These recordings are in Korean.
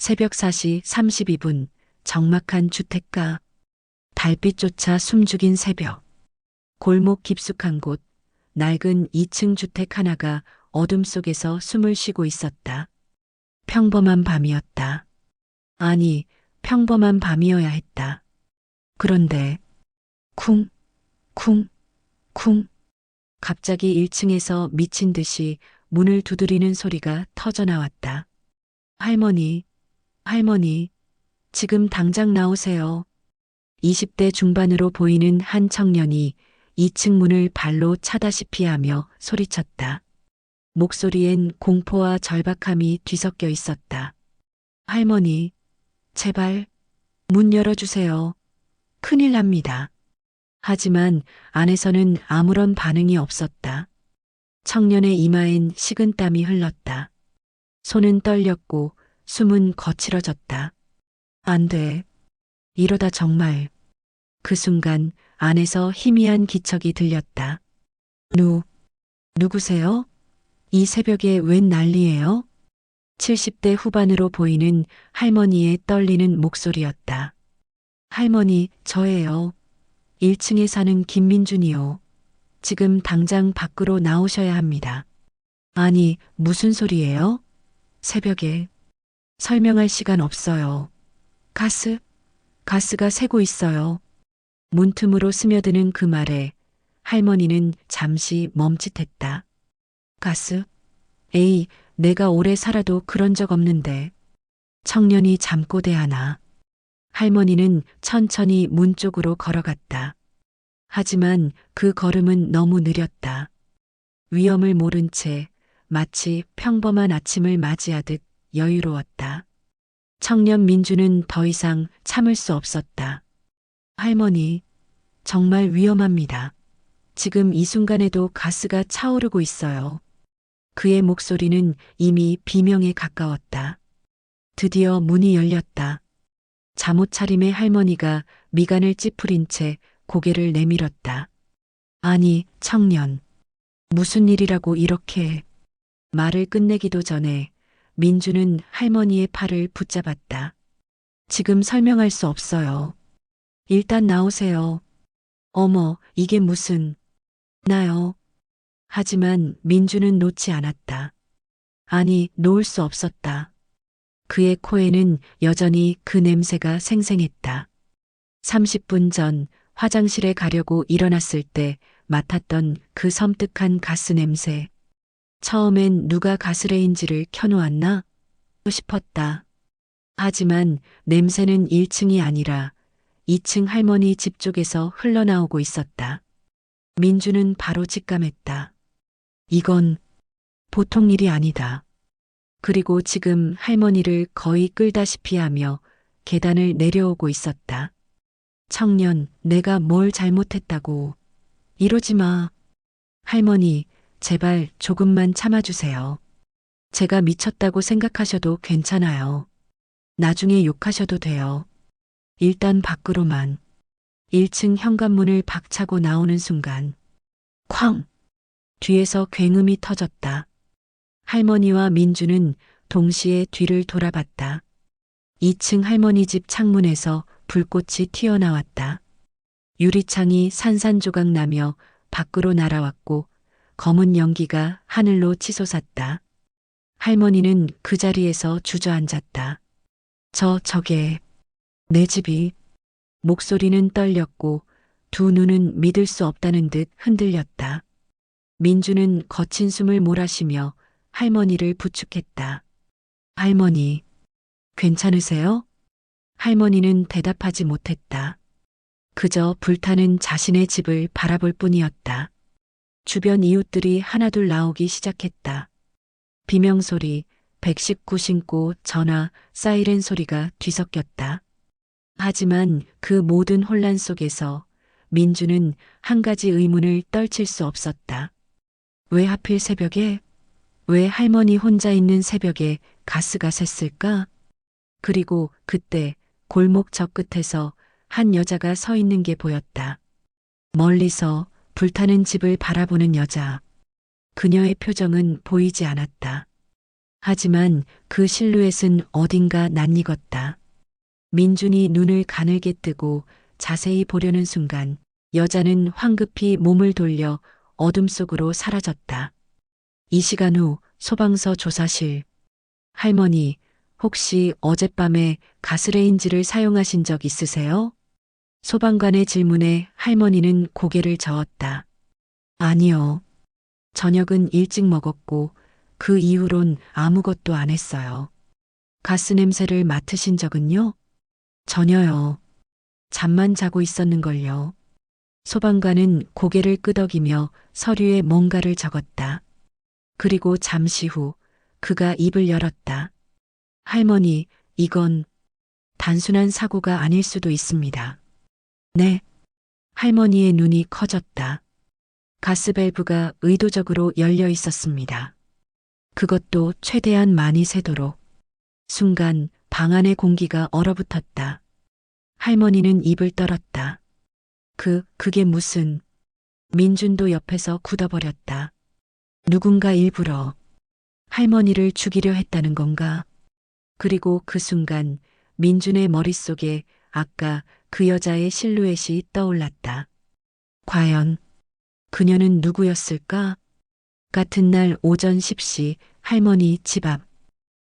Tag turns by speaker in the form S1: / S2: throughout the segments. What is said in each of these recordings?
S1: 새벽 4시 32분, 적막한 주택가. 달빛조차 숨죽인 새벽. 골목 깊숙한 곳, 낡은 2층 주택 하나가 어둠 속에서 숨을 쉬고 있었다. 평범한 밤이었다. 아니, 평범한 밤이어야 했다. 그런데, 쿵, 쿵, 쿵. 갑자기 1층에서 미친 듯이 문을 두드리는 소리가 터져 나왔다. 할머니, 할머니, 지금 당장 나오세요. 20대 중반으로 보이는 한 청년이 2층 문을 발로 차다시피 하며 소리쳤다. 목소리엔 공포와 절박함이 뒤섞여 있었다. 할머니, 제발 문 열어주세요. 큰일 납니다. 하지만 안에서는 아무런 반응이 없었다. 청년의 이마엔 식은땀이 흘렀다. 손은 떨렸고 숨은 거칠어졌다. 안 돼. 이러다 정말. 그 순간 안에서 희미한 기척이 들렸다. 누구세요? 이 새벽에 웬 난리예요? 70대 후반으로 보이는 할머니의 떨리는 목소리였다. 할머니, 저예요. 1층에 사는 김민준이요. 지금 당장 밖으로 나오셔야 합니다. 아니, 무슨 소리예요? 새벽에. 설명할 시간 없어요. 가스가 새고 있어요. 문틈으로 스며드는 그 말에 할머니는 잠시 멈칫했다. 가스? 에이, 내가 오래 살아도 그런 적 없는데. 청년이 잠꼬대하나. 할머니는 천천히 문 쪽으로 걸어갔다. 하지만 그 걸음은 너무 느렸다. 위험을 모른 채 마치 평범한 아침을 맞이하듯 여유로웠다. 청년 민주는 더 이상 참을 수 없었다. 할머니, 정말 위험합니다. 지금 이 순간에도 가스가 차오르고 있어요. 그의 목소리는 이미 비명에 가까웠다. 드디어 문이 열렸다. 잠옷 차림의 할머니가 미간을 찌푸린 채 고개를 내밀었다. 아니, 청년. 무슨 일이라고 이렇게. 말을 끝내기도 전에 민주는 할머니의 팔을 붙잡았다. 지금 설명할 수 없어요. 일단 나오세요. 어머, 이게 무슨. 나요. 하지만 민주는 놓지 않았다. 아니, 놓을 수 없었다. 그의 코에는 여전히 그 냄새가 생생했다. 30분 전 화장실에 가려고 일어났을 때 맡았던 그 섬뜩한 가스 냄새. 처음엔 누가 가스레인지를 켜놓았나 싶었다. 하지만 냄새는 1층이 아니라 2층 할머니 집 쪽에서 흘러나오고 있었다. 민주는 바로 직감했다. 이건 보통 일이 아니다. 그리고 지금 할머니를 거의 끌다시피 하며 계단을 내려오고 있었다. 청년, 내가 뭘 잘못했다고. 이러지 마. 할머니, 제발 조금만 참아주세요. 제가 미쳤다고 생각하셔도 괜찮아요. 나중에 욕하셔도 돼요. 일단 밖으로만. 1층 현관문을 박차고 나오는 순간. 쾅! 뒤에서 굉음이 터졌다. 할머니와 민주는 동시에 뒤를 돌아봤다. 2층 할머니 집 창문에서 불꽃이 튀어나왔다. 유리창이 산산조각 나며 밖으로 날아왔고 검은 연기가 하늘로 치솟았다. 할머니는 그 자리에서 주저앉았다. 저게 내 집이. 목소리는 떨렸고 두 눈은 믿을 수 없다는 듯 흔들렸다. 민주는 거친 숨을 몰아쉬며 할머니를 부축했다. 할머니, 괜찮으세요? 할머니는 대답하지 못했다. 그저 불타는 자신의 집을 바라볼 뿐이었다. 주변 이웃들이 하나둘 나오기 시작했다. 비명소리, 119 신고, 전화, 사이렌 소리가 뒤섞였다. 하지만 그 모든 혼란 속에서 민주는 한 가지 의문을 떨칠 수 없었다. 왜 하필 새벽에? 왜 할머니 혼자 있는 새벽에 가스가 샜을까? 그리고 그때 골목 저 끝에서 한 여자가 서 있는 게 보였다. 멀리서 불타는 집을 바라보는 여자. 그녀의 표정은 보이지 않았다. 하지만 그 실루엣은 어딘가 낯익었다. 민준이 눈을 가늘게 뜨고 자세히 보려는 순간 여자는 황급히 몸을 돌려 어둠 속으로 사라졌다. 이 시간 후 소방서 조사실. 할머니, 혹시 어젯밤에 가스레인지를 사용하신 적 있으세요? 소방관의 질문에 할머니는 고개를 저었다. 아니요. 저녁은 일찍 먹었고 그 이후론 아무것도 안 했어요. 가스 냄새를 맡으신 적은요? 전혀요. 잠만 자고 있었는걸요. 소방관은 고개를 끄덕이며 서류에 뭔가를 적었다. 그리고 잠시 후 그가 입을 열었다. 할머니, 이건 단순한 사고가 아닐 수도 있습니다. 네. 할머니의 눈이 커졌다. 가스밸브가 의도적으로 열려 있었습니다. 그것도 최대한 많이 새도록. 순간 방 안의 공기가 얼어붙었다. 할머니는 입을 떨었다. 그게 무슨... 민준도 옆에서 굳어버렸다. 누군가 일부러 할머니를 죽이려 했다는 건가? 그리고 그 순간 민준의 머릿속에 아까 그 여자의 실루엣이 떠올랐다. 과연 그녀는 누구였을까? 같은 날 오전 10시 할머니 집 앞.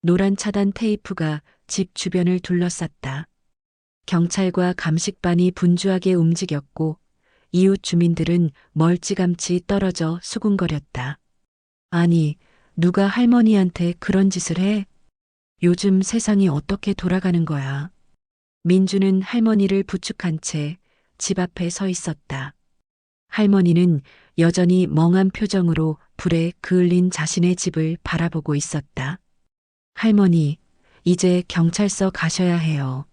S1: 노란 차단 테이프가 집 주변을 둘러쌌다. 경찰과 감식반이 분주하게 움직였고 이웃 주민들은 멀찌감치 떨어져 수군거렸다. 아니, 누가 할머니한테 그런 짓을 해? 요즘 세상이 어떻게 돌아가는 거야? 민주는 할머니를 부축한 채 집 앞에 서 있었다. 할머니는 여전히 멍한 표정으로 불에 그을린 자신의 집을 바라보고 있었다. 할머니, 이제 경찰서 가셔야 해요.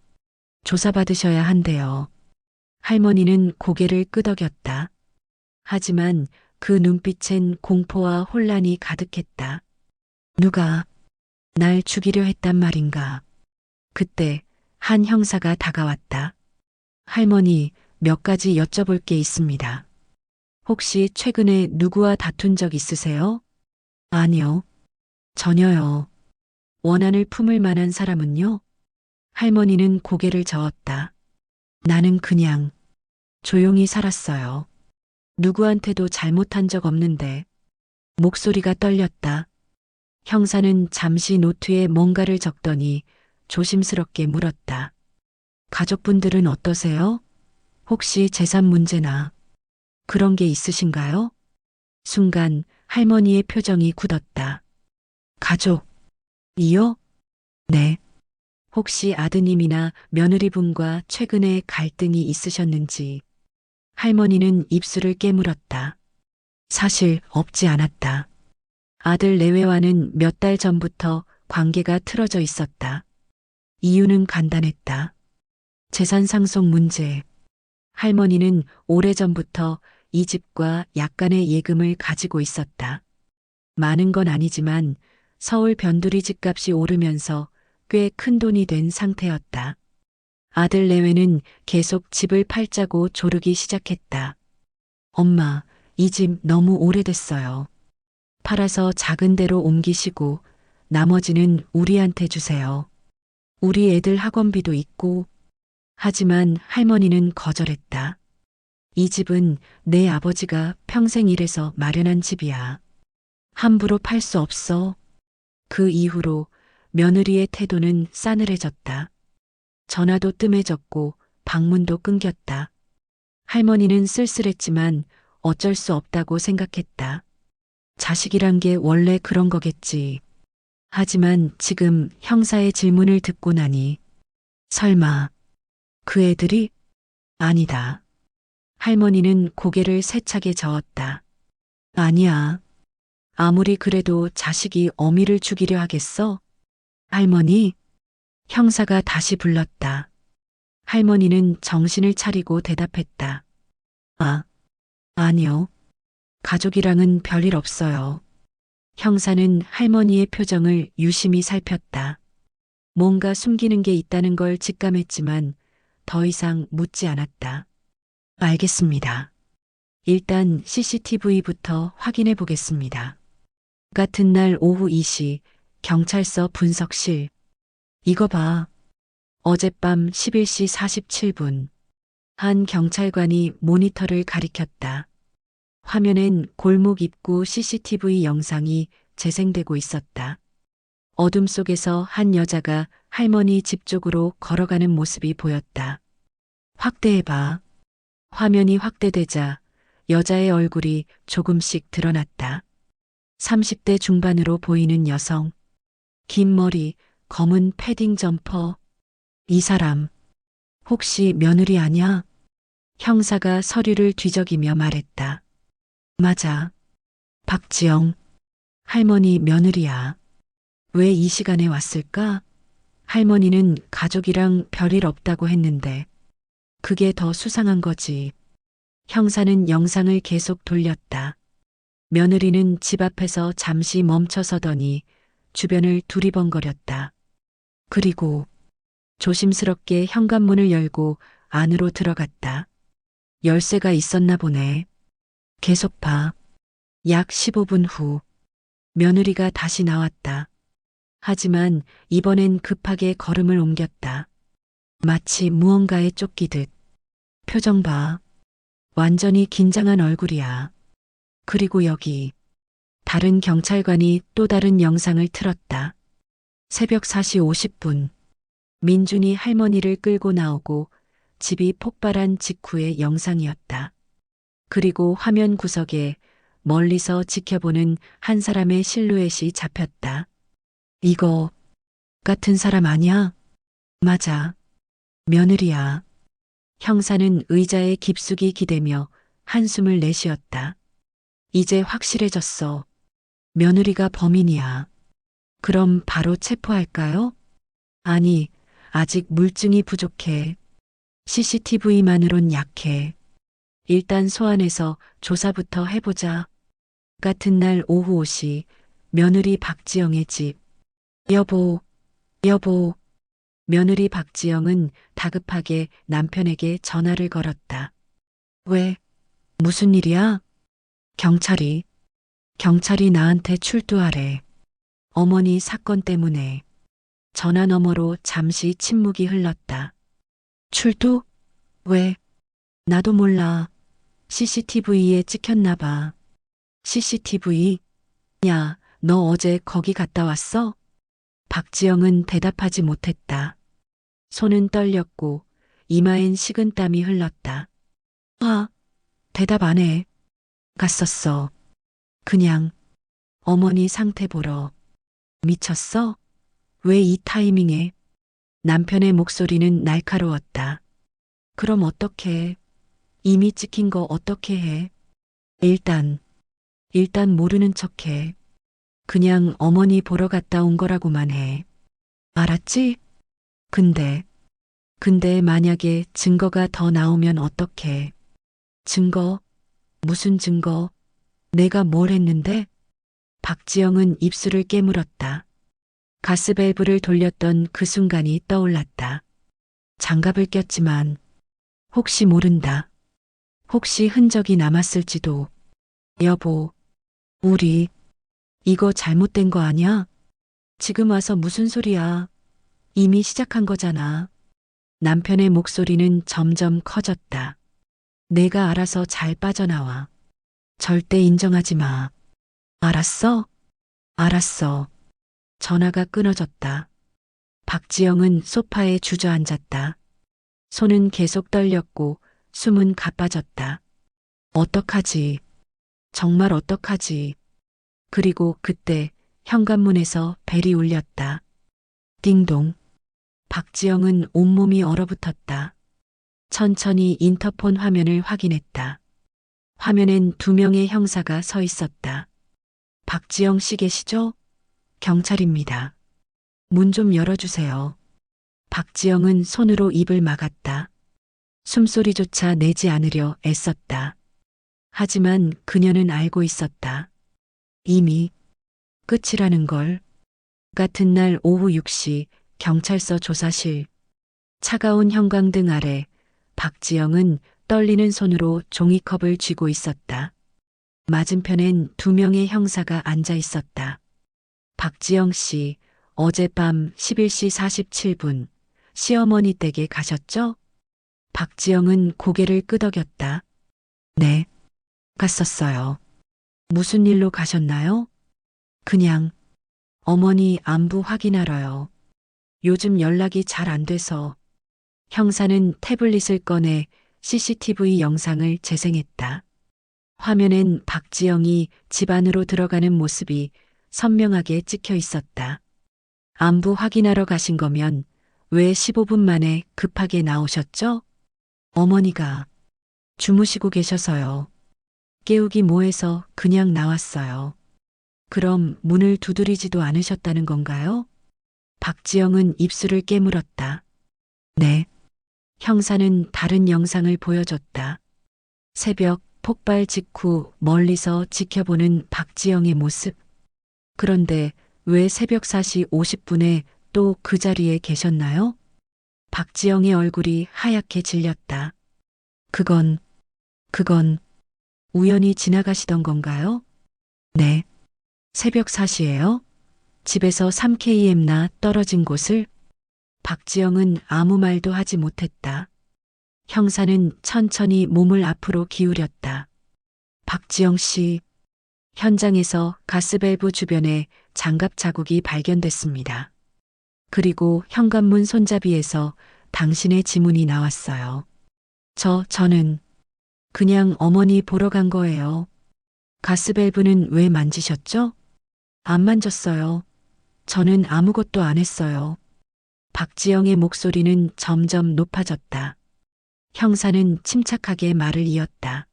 S1: 조사받으셔야 한대요. 할머니는 고개를 끄덕였다. 하지만 그 눈빛엔 공포와 혼란이 가득했다. 누가 날 죽이려 했단 말인가? 그때 한 형사가 다가왔다. 할머니, 몇 가지 여쭤볼 게 있습니다. 혹시 최근에 누구와 다툰 적 있으세요? 아니요. 전혀요. 원한을 품을 만한 사람은요? 할머니는 고개를 저었다. 나는 그냥 조용히 살았어요. 누구한테도 잘못한 적 없는데. 목소리가 떨렸다. 형사는 잠시 노트에 뭔가를 적더니 조심스럽게 물었다. 가족분들은 어떠세요? 혹시 재산 문제나 그런 게 있으신가요? 순간 할머니의 표정이 굳었다. 가족이요? 네. 혹시 아드님이나 며느리분과 최근에 갈등이 있으셨는지. 할머니는 입술을 깨물었다. 사실 없지 않았다. 아들 내외와는 몇 달 전부터 관계가 틀어져 있었다. 이유는 간단했다. 재산 상속 문제. 할머니는 오래전부터 이 집과 약간의 예금을 가지고 있었다. 많은 건 아니지만 서울 변두리 집값이 오르면서 꽤 큰 돈이 된 상태였다. 아들 내외는 계속 집을 팔자고 조르기 시작했다. 엄마, 이 집 너무 오래됐어요. 팔아서 작은 데로 옮기시고 나머지는 우리한테 주세요. 우리 애들 학원비도 있고. 하지만 할머니는 거절했다. 이 집은 내 아버지가 평생 일해서 마련한 집이야. 함부로 팔 수 없어. 그 이후로 며느리의 태도는 싸늘해졌다. 전화도 뜸해졌고 방문도 끊겼다. 할머니는 쓸쓸했지만 어쩔 수 없다고 생각했다. 자식이란 게 원래 그런 거겠지. 하지만 지금 형사의 질문을 듣고 나니 설마 그 애들이? 아니다. 할머니는 고개를 세차게 저었다. 아니야. 아무리 그래도 자식이 어미를 죽이려 하겠어? 할머니? 형사가 다시 불렀다. 할머니는 정신을 차리고 대답했다. 아니요. 가족이랑은 별일 없어요. 형사는 할머니의 표정을 유심히 살폈다. 뭔가 숨기는 게 있다는 걸 직감했지만 더 이상 묻지 않았다. 알겠습니다. 일단 CCTV부터 확인해 보겠습니다. 같은 날 오후 2시 경찰서 분석실. 이거 봐. 어젯밤 11시 47분. 한 경찰관이 모니터를 가리켰다. 화면엔 골목 입구 CCTV 영상이 재생되고 있었다. 어둠 속에서 한 여자가 할머니 집 쪽으로 걸어가는 모습이 보였다. 확대해봐. 화면이 확대되자 여자의 얼굴이 조금씩 드러났다. 30대 중반으로 보이는 여성. 긴 머리, 검은 패딩 점퍼. 이 사람, 혹시 며느리 아냐? 형사가 서류를 뒤적이며 말했다. 맞아. 박지영. 할머니 며느리야. 왜 이 시간에 왔을까? 할머니는 가족이랑 별일 없다고 했는데. 그게 더 수상한 거지. 형사는 영상을 계속 돌렸다. 며느리는 집 앞에서 잠시 멈춰서더니 주변을 두리번거렸다. 그리고 조심스럽게 현관문을 열고 안으로 들어갔다. 열쇠가 있었나 보네. 계속 봐. 약 15분 후 며느리가 다시 나왔다. 하지만 이번엔 급하게 걸음을 옮겼다. 마치 무언가에 쫓기듯. 표정 봐. 완전히 긴장한 얼굴이야. 그리고 여기 다른 경찰관이 또 다른 영상을 틀었다. 새벽 4시 50분. 민준이 할머니를 끌고 나오고 집이 폭발한 직후의 영상이었다. 그리고 화면 구석에 멀리서 지켜보는 한 사람의 실루엣이 잡혔다. 이거 같은 사람 아니야? 맞아. 며느리야. 형사는 의자에 깊숙이 기대며 한숨을 내쉬었다. 이제 확실해졌어. 며느리가 범인이야. 그럼 바로 체포할까요? 아니, 아직 물증이 부족해. CCTV만으론 약해. 일단 소환해서 조사부터 해보자. 같은 날 오후 5시 며느리 박지영의 집. 여보, 여보. 며느리 박지영은 다급하게 남편에게 전화를 걸었다. 왜? 무슨 일이야? 경찰이 나한테 출두하래. 어머니 사건 때문에. 전화 너머로 잠시 침묵이 흘렀다. 출두? 왜? 나도 몰라. CCTV에 찍혔나 봐. CCTV? 야, 너 어제 거기 갔다 왔어? 박지영은 대답하지 못했다. 손은 떨렸고 이마엔 식은땀이 흘렀다. 아, 대답 안 해. 갔었어. 그냥 어머니 상태 보러. 미쳤어? 왜 이 타이밍에? 남편의 목소리는 날카로웠다. 그럼 어떡해? 이미 찍힌 거 어떻게 해? 일단 모르는 척해. 그냥 어머니 보러 갔다 온 거라고만 해. 알았지? 근데 만약에 증거가 더 나오면 어떡해? 증거? 무슨 증거? 내가 뭘 했는데? 박지영은 입술을 깨물었다. 가스밸브를 돌렸던 그 순간이 떠올랐다. 장갑을 꼈지만 혹시 모른다. 혹시 흔적이 남았을지도. 여보, 우리 이거 잘못된 거 아니야? 지금 와서 무슨 소리야? 이미 시작한 거잖아. 남편의 목소리는 점점 커졌다. 내가 알아서 잘 빠져나와. 절대 인정하지 마. 알았어? 알았어. 전화가 끊어졌다. 박지영은 소파에 주저앉았다. 손은 계속 떨렸고 숨은 가빠졌다. 어떡하지? 정말 어떡하지? 그리고 그때 현관문에서 벨이 울렸다. 띵동. 박지영은 온몸이 얼어붙었다. 천천히 인터폰 화면을 확인했다. 화면엔 2명의 형사가 서 있었다. 박지영 씨 계시죠? 경찰입니다. 문 좀 열어주세요. 박지영은 손으로 입을 막았다. 숨소리조차 내지 않으려 애썼다. 하지만 그녀는 알고 있었다. 이미 끝이라는 걸. 같은 날 오후 6시 경찰서 조사실. 차가운 형광등 아래 박지영은 떨리는 손으로 종이컵을 쥐고 있었다. 맞은편엔 2명의 형사가 앉아 있었다. 박지영 씨, 어젯밤 11시 47분 시어머니 댁에 가셨죠? 박지영은 고개를 끄덕였다. 네, 갔었어요. 무슨 일로 가셨나요? 그냥 어머니 안부 확인하러요. 요즘 연락이 잘 안 돼서. 형사는 태블릿을 꺼내 CCTV 영상을 재생했다. 화면엔 박지영이 집 안으로 들어가는 모습이 선명하게 찍혀 있었다. 안부 확인하러 가신 거면 왜 15분 만에 급하게 나오셨죠? 어머니가 주무시고 계셔서요. 깨우기 뭐해서 그냥 나왔어요. 그럼 문을 두드리지도 않으셨다는 건가요? 박지영은 입술을 깨물었다. 네. 형사는 다른 영상을 보여줬다. 새벽 폭발 직후 멀리서 지켜보는 박지영의 모습. 그런데 왜 새벽 4시 50분에 또 그 자리에 계셨나요? 박지영의 얼굴이 하얗게 질렸다. 그건 우연히 지나가시던 건가요? 네. 새벽 4시예요? 집에서 3km나 떨어진 곳을? 박지영은 아무 말도 하지 못했다. 형사는 천천히 몸을 앞으로 기울였다. 박지영 씨, 현장에서 가스밸브 주변에 장갑 자국이 발견됐습니다. 그리고 현관문 손잡이에서 당신의 지문이 나왔어요. 저는 그냥 어머니 보러 간 거예요. 가스밸브는 왜 만지셨죠? 안 만졌어요. 저는 아무것도 안 했어요. 박지영의 목소리는 점점 높아졌다. 형사는 침착하게 말을 이었다.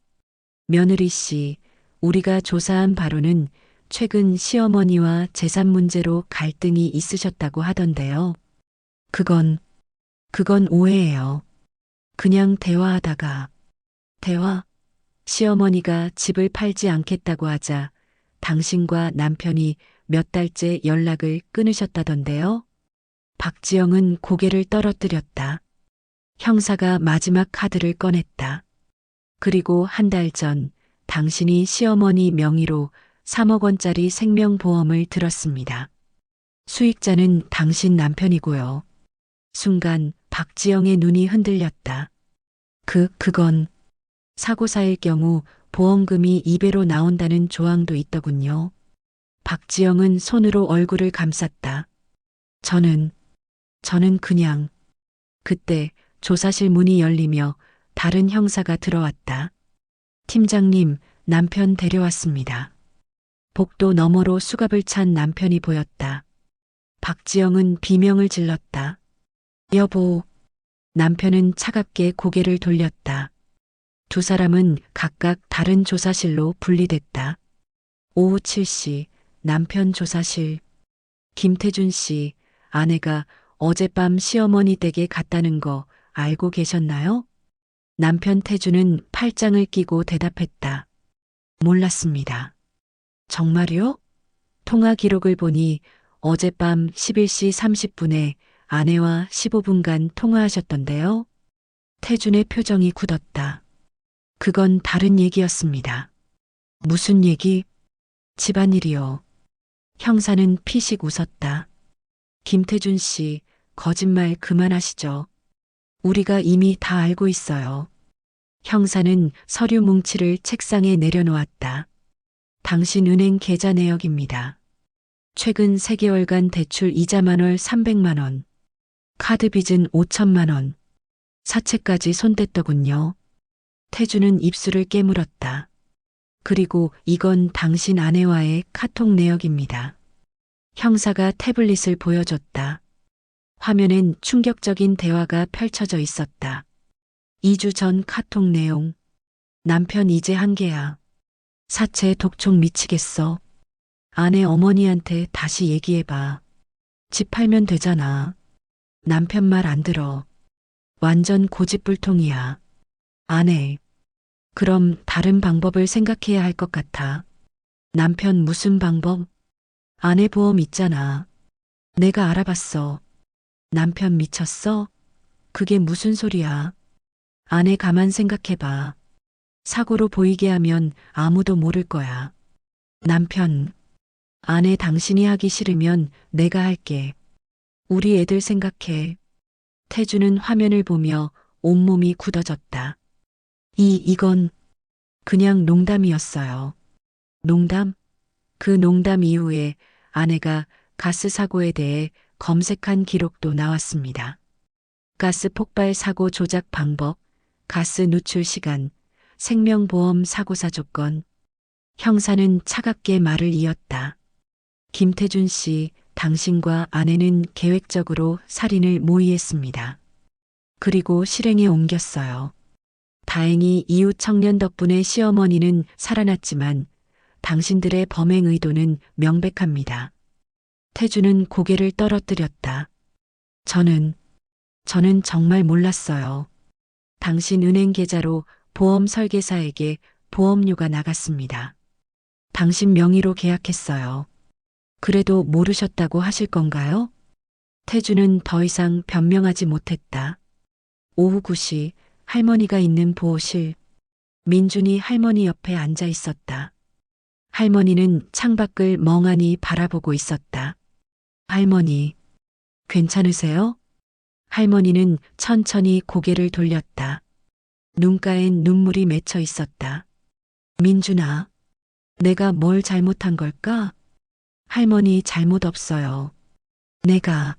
S1: 며느리 씨, 우리가 조사한 바로는 최근 시어머니와 재산 문제로 갈등이 있으셨다고 하던데요. 그건 오해예요. 그냥 대화하다가. 대화? 시어머니가 집을 팔지 않겠다고 하자 당신과 남편이 몇 달째 연락을 끊으셨다던데요. 박지영은 고개를 떨어뜨렸다. 형사가 마지막 카드를 꺼냈다. 그리고 한 달 전 당신이 시어머니 명의로 3억 원짜리 생명보험을 들었습니다. 수익자는 당신 남편이고요. 순간 박지영의 눈이 흔들렸다. 그건 사고사일 경우 보험금이 2배로 나온다는 조항도 있더군요. 박지영은 손으로 얼굴을 감쌌다. 저는 그냥. 그때 조사실 문이 열리며 다른 형사가 들어왔다. 팀장님, 남편 데려왔습니다. 복도 너머로 수갑을 찬 남편이 보였다. 박지영은 비명을 질렀다. 여보. 남편은 차갑게 고개를 돌렸다. 두 사람은 각각 다른 조사실로 분리됐다. 오후 7시 남편 조사실. 김태준 씨, 아내가 어젯밤 시어머니 댁에 갔다는 거 알고 계셨나요? 남편 태준은 팔짱을 끼고 대답했다. 몰랐습니다. 정말요? 통화 기록을 보니 어젯밤 11시 30분에 아내와 15분간 통화하셨던데요. 태준의 표정이 굳었다. 그건 다른 얘기였습니다. 무슨 얘기? 집안일이요. 형사는 피식 웃었다. 김태준 씨, 거짓말 그만하시죠. 우리가 이미 다 알고 있어요. 형사는 서류 뭉치를 책상에 내려놓았다. 당신 은행 계좌 내역입니다. 최근 3개월간 대출 이자 만월 300만 원. 카드 빚은 5천만 원. 사채까지 손댔더군요. 태주는 입술을 깨물었다. 그리고 이건 당신 아내와의 카톡 내역입니다. 형사가 태블릿을 보여줬다. 화면엔 충격적인 대화가 펼쳐져 있었다. 2주 전 카톡 내용. 남편 이제 한계야. 사채 독촉 미치겠어. 아내 어머니한테 다시 얘기해봐. 집 팔면 되잖아. 남편 말 안 들어. 완전 고집불통이야. 아내. 그럼 다른 방법을 생각해야 할 것 같아. 남편 무슨 방법? 아내 보험 있잖아. 내가 알아봤어. 남편 미쳤어? 그게 무슨 소리야? 아내 가만 생각해봐. 사고로 보이게 하면 아무도 모를 거야. 남편. 아내 당신이 하기 싫으면 내가 할게. 우리 애들 생각해. 태주는 화면을 보며 온몸이 굳어졌다. 이건 그냥 농담이었어요. 농담? 그 농담 이후에 아내가 가스 사고에 대해 검색한 기록도 나왔습니다. 가스 폭발 사고 조작 방법, 가스 누출 시간, 생명보험 사고사 조건. 형사는 차갑게 말을 이었다. 김태준 씨, 당신과 아내는 계획적으로 살인을 모의했습니다. 그리고 실행에 옮겼어요. 다행히 이웃 청년 덕분에 시어머니는 살아났지만 당신들의 범행 의도는 명백합니다. 태주는 고개를 떨어뜨렸다. 저는 정말 몰랐어요. 당신 은행 계좌로 보험 설계사에게 보험료가 나갔습니다. 당신 명의로 계약했어요. 그래도 모르셨다고 하실 건가요? 태주는 더 이상 변명하지 못했다. 오후 9시 할머니가 있는 보호실. 민준이 할머니 옆에 앉아 있었다. 할머니는 창밖을 멍하니 바라보고 있었다. 할머니, 괜찮으세요? 할머니는 천천히 고개를 돌렸다. 눈가엔 눈물이 맺혀 있었다. 민준아, 내가 뭘 잘못한 걸까? 할머니 잘못 없어요. 내가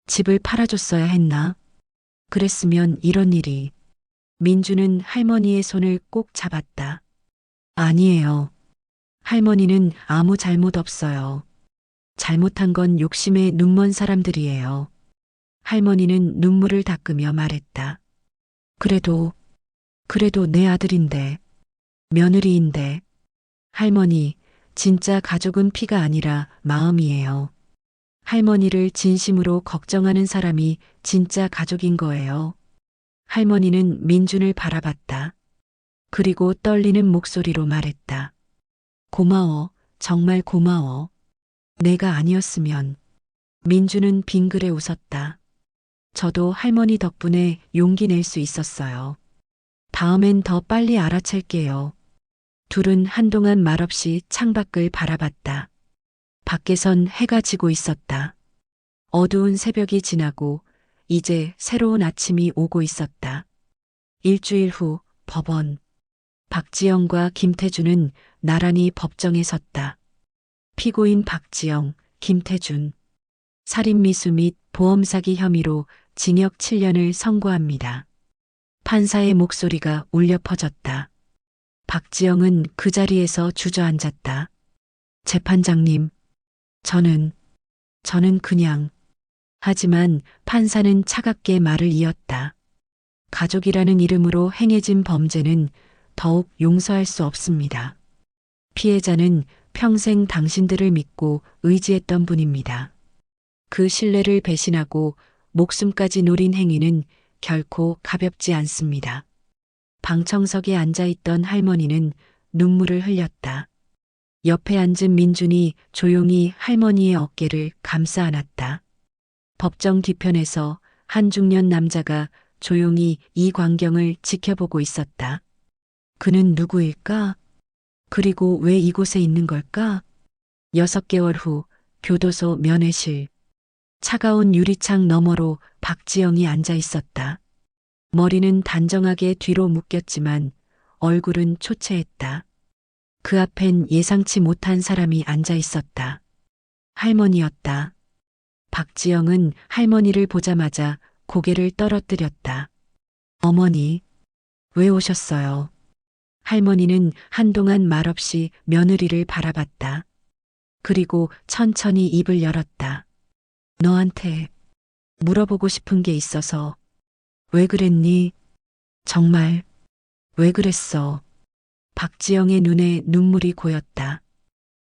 S1: 집을 팔아줬어야 했나? 그랬으면 이런 일이. 민주는 할머니의 손을 꼭 잡았다. 아니에요. 할머니는 아무 잘못 없어요. 잘못한 건 욕심에 눈먼 사람들이에요. 할머니는 눈물을 닦으며 말했다. 그래도 내 아들인데, 며느리인데. 할머니, 진짜 가족은 피가 아니라 마음이에요. 할머니를 진심으로 걱정하는 사람이 진짜 가족인 거예요. 할머니는 민준을 바라봤다. 그리고 떨리는 목소리로 말했다. 고마워, 정말 고마워. 내가 아니었으면. 민준은 빙그레 웃었다. 저도 할머니 덕분에 용기 낼 수 있었어요. 다음엔 더 빨리 알아챌게요. 둘은 한동안 말없이 창밖을 바라봤다. 밖에선 해가 지고 있었다. 어두운 새벽이 지나고 이제 새로운 아침이 오고 있었다. 일주일 후 법원. 박지영과 김태준은 나란히 법정에 섰다. 피고인 박지영, 김태준. 살인미수 및 보험사기 혐의로 징역 7년을 선고합니다. 판사의 목소리가 울려 퍼졌다. 박지영은 그 자리에서 주저앉았다. 재판장님, 저는 그냥. 하지만 판사는 차갑게 말을 이었다. 가족이라는 이름으로 행해진 범죄는 더욱 용서할 수 없습니다. 피해자는 평생 당신들을 믿고 의지했던 분입니다. 그 신뢰를 배신하고 목숨까지 노린 행위는 결코 가볍지 않습니다. 방청석에 앉아있던 할머니는 눈물을 흘렸다. 옆에 앉은 민준이 조용히 할머니의 어깨를 감싸 안았다. 법정 뒤편에서 한 중년 남자가 조용히 이 광경을 지켜보고 있었다. 그는 누구일까? 그리고 왜 이곳에 있는 걸까? 6개월 후 교도소 면회실. 차가운 유리창 너머로 박지영이 앉아 있었다. 머리는 단정하게 뒤로 묶였지만 얼굴은 초췌했다. 그 앞엔 예상치 못한 사람이 앉아 있었다. 할머니였다. 박지영은 할머니를 보자마자 고개를 떨어뜨렸다. 어머니, 왜 오셨어요? 할머니는 한동안 말없이 며느리를 바라봤다. 그리고 천천히 입을 열었다. 너한테 물어보고 싶은 게 있어서. 왜 그랬니? 정말 왜 그랬어? 박지영의 눈에 눈물이 고였다.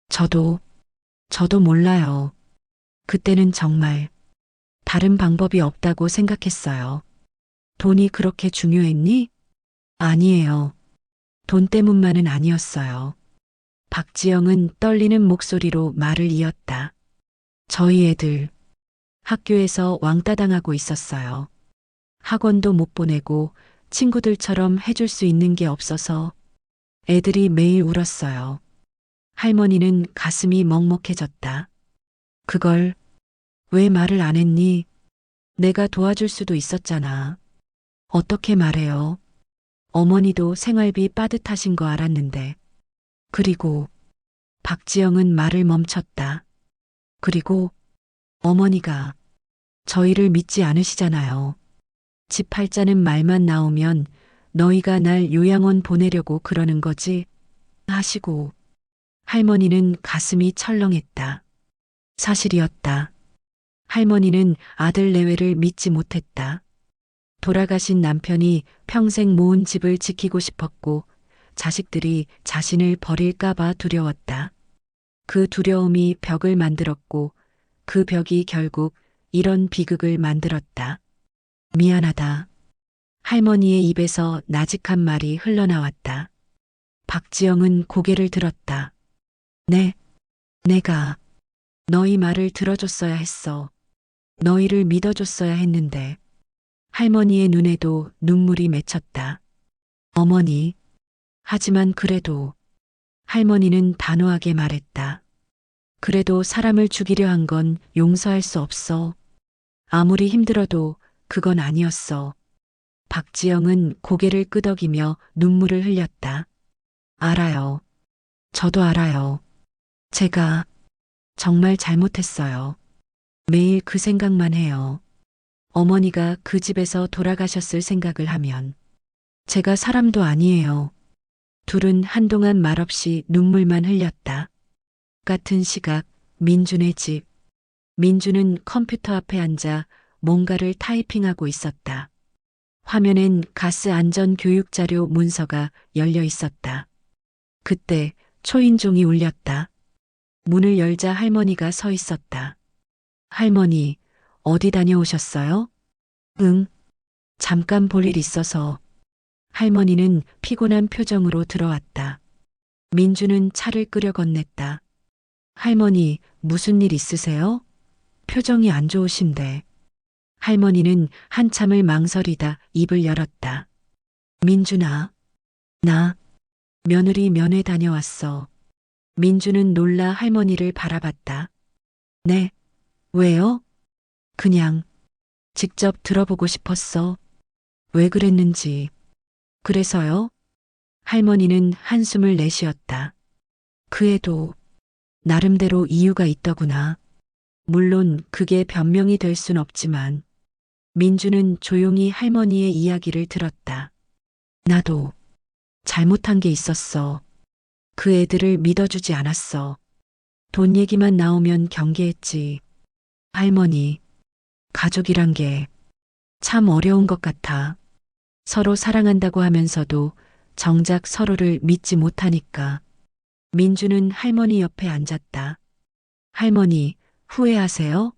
S1: 저도 몰라요. 그때는 정말 다른 방법이 없다고 생각했어요. 돈이 그렇게 중요했니? 아니에요. 돈 때문만은 아니었어요. 박지영은 떨리는 목소리로 말을 이었다. 저희 애들 학교에서 왕따 당하고 있었어요. 학원도 못 보내고 친구들처럼 해줄 수 있는 게 없어서 애들이 매일 울었어요. 할머니는 가슴이 먹먹해졌다. 그걸 왜 말을 안 했니? 내가 도와줄 수도 있었잖아. 어떻게 말해요? 어머니도 생활비 빠듯하신 거 알았는데. 그리고 박지영은 말을 멈췄다. 그리고 어머니가 저희를 믿지 않으시잖아요. 집 팔자는 말만 나오면 너희가 날 요양원 보내려고 그러는 거지 하시고 할머니는 가슴이 철렁했다. 사실이었다. 할머니는 아들 내외를 믿지 못했다. 돌아가신 남편이 평생 모은 집을 지키고 싶었고 자식들이 자신을 버릴까봐 두려웠다. 그 두려움이 벽을 만들었고 그 벽이 결국 이런 비극을 만들었다. 미안하다. 할머니의 입에서 나직한 말이 흘러나왔다. 박지영은 고개를 들었다. 네, 내가 너희 말을 들어줬어야 했어. 너희를 믿어줬어야 했는데. 할머니의 눈에도 눈물이 맺혔다. 어머니. 하지만 그래도 할머니는 단호하게 말했다. 그래도 사람을 죽이려 한 건 용서할 수 없어. 아무리 힘들어도 그건 아니었어. 박지영은 고개를 끄덕이며 눈물을 흘렸다. 알아요. 저도 알아요. 제가 정말 잘못했어요. 매일 그 생각만 해요. 어머니가 그 집에서 돌아가셨을 생각을 하면 제가 사람도 아니에요. 둘은 한동안 말없이 눈물만 흘렸다. 같은 시각 민준의 집. 민준은 컴퓨터 앞에 앉아 뭔가를 타이핑하고 있었다. 화면엔 가스 안전 교육 자료 문서가 열려 있었다. 그때 초인종이 울렸다. 문을 열자 할머니가 서 있었다. 할머니, 어디 다녀오셨어요? 응, 잠깐 볼 일 있어서. 할머니는 피곤한 표정으로 들어왔다. 민주는 차를 끄려 건넸다. 할머니, 무슨 일 있으세요? 표정이 안 좋으신데. 할머니는 한참을 망설이다 입을 열었다. 민준아, 나 며느리 면회 다녀왔어. 민주는 놀라 할머니를 바라봤다. 네, 왜요? 그냥 직접 들어보고 싶었어. 왜 그랬는지. 그래서요? 할머니는 한숨을 내쉬었다. 그 애도 나름대로 이유가 있더구나. 물론 그게 변명이 될 순 없지만 민주는 조용히 할머니의 이야기를 들었다. 나도 잘못한 게 있었어. 그 애들을 믿어주지 않았어. 돈 얘기만 나오면 경계했지. 할머니, 가족이란 게 참 어려운 것 같아. 서로 사랑한다고 하면서도 정작 서로를 믿지 못하니까. 민주는 할머니 옆에 앉았다. 할머니, 후회하세요?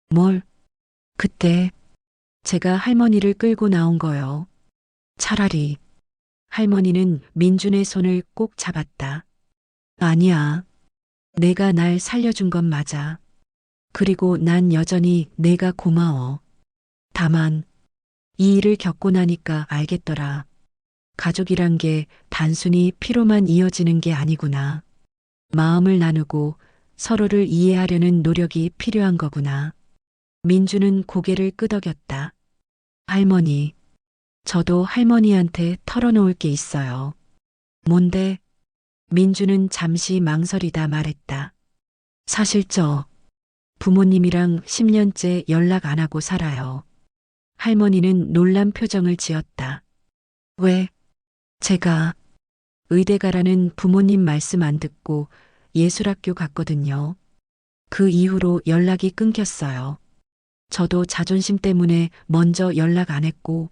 S1: 뭘? 그때 제가 할머니를 끌고 나온 거요. 차라리. 할머니는 민준의 손을 꼭 잡았다. 아니야. 내가 날 살려준 건 맞아. 그리고 난 여전히 내가 고마워. 다만 이 일을 겪고 나니까 알겠더라. 가족이란 게 단순히 피로만 이어지는 게 아니구나. 마음을 나누고 서로를 이해하려는 노력이 필요한 거구나. 민주는 고개를 끄덕였다. 할머니, 저도 할머니한테 털어놓을 게 있어요. 뭔데? 민주는 잠시 망설이다 말했다. 사실 저 부모님이랑 10년째 연락 안 하고 살아요. 할머니는 놀란 표정을 지었다. 왜? 제가 의대 가라는 부모님 말씀 안 듣고 예술학교 갔거든요. 그 이후로 연락이 끊겼어요. 저도 자존심 때문에 먼저 연락 안 했고,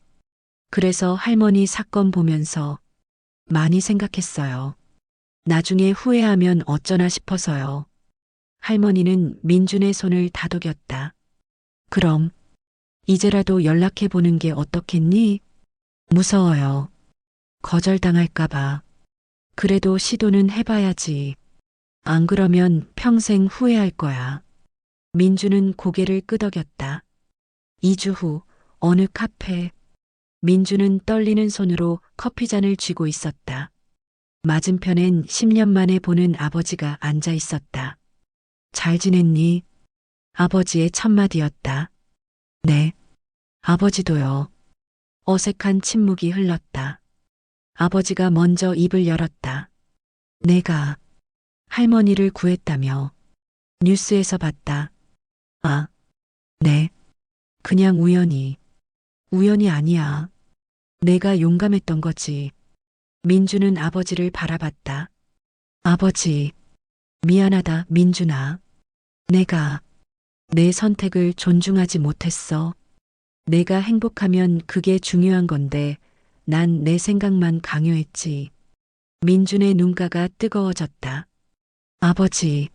S1: 그래서 할머니 사건 보면서 많이 생각했어요. 나중에 후회하면 어쩌나 싶어서요. 할머니는 민준의 손을 다독였다. 그럼 이제라도 연락해 보는 게 어떻겠니? 무서워요. 거절당할까봐. 그래도 시도는 해봐야지. 안 그러면 평생 후회할 거야. 민주는 고개를 끄덕였다. 2주 후 어느 카페. 민주는 떨리는 손으로 커피잔을 쥐고 있었다. 맞은편엔 10년 만에 보는 아버지가 앉아 있었다. 잘 지냈니? 아버지의 첫마디였다. 네. 아버지도요. 어색한 침묵이 흘렀다. 아버지가 먼저 입을 열었다. 내가 할머니를 구했다며. 뉴스에서 봤다. 아, 네. 그냥 우연히. 우연이 아니야. 내가 용감했던 거지. 민주는 아버지를 바라봤다. 아버지, 미안하다, 민준아. 내가 내 선택을 존중하지 못했어. 내가 행복하면 그게 중요한 건데, 난 내 생각만 강요했지. 민준의 눈가가 뜨거워졌다. 아버지,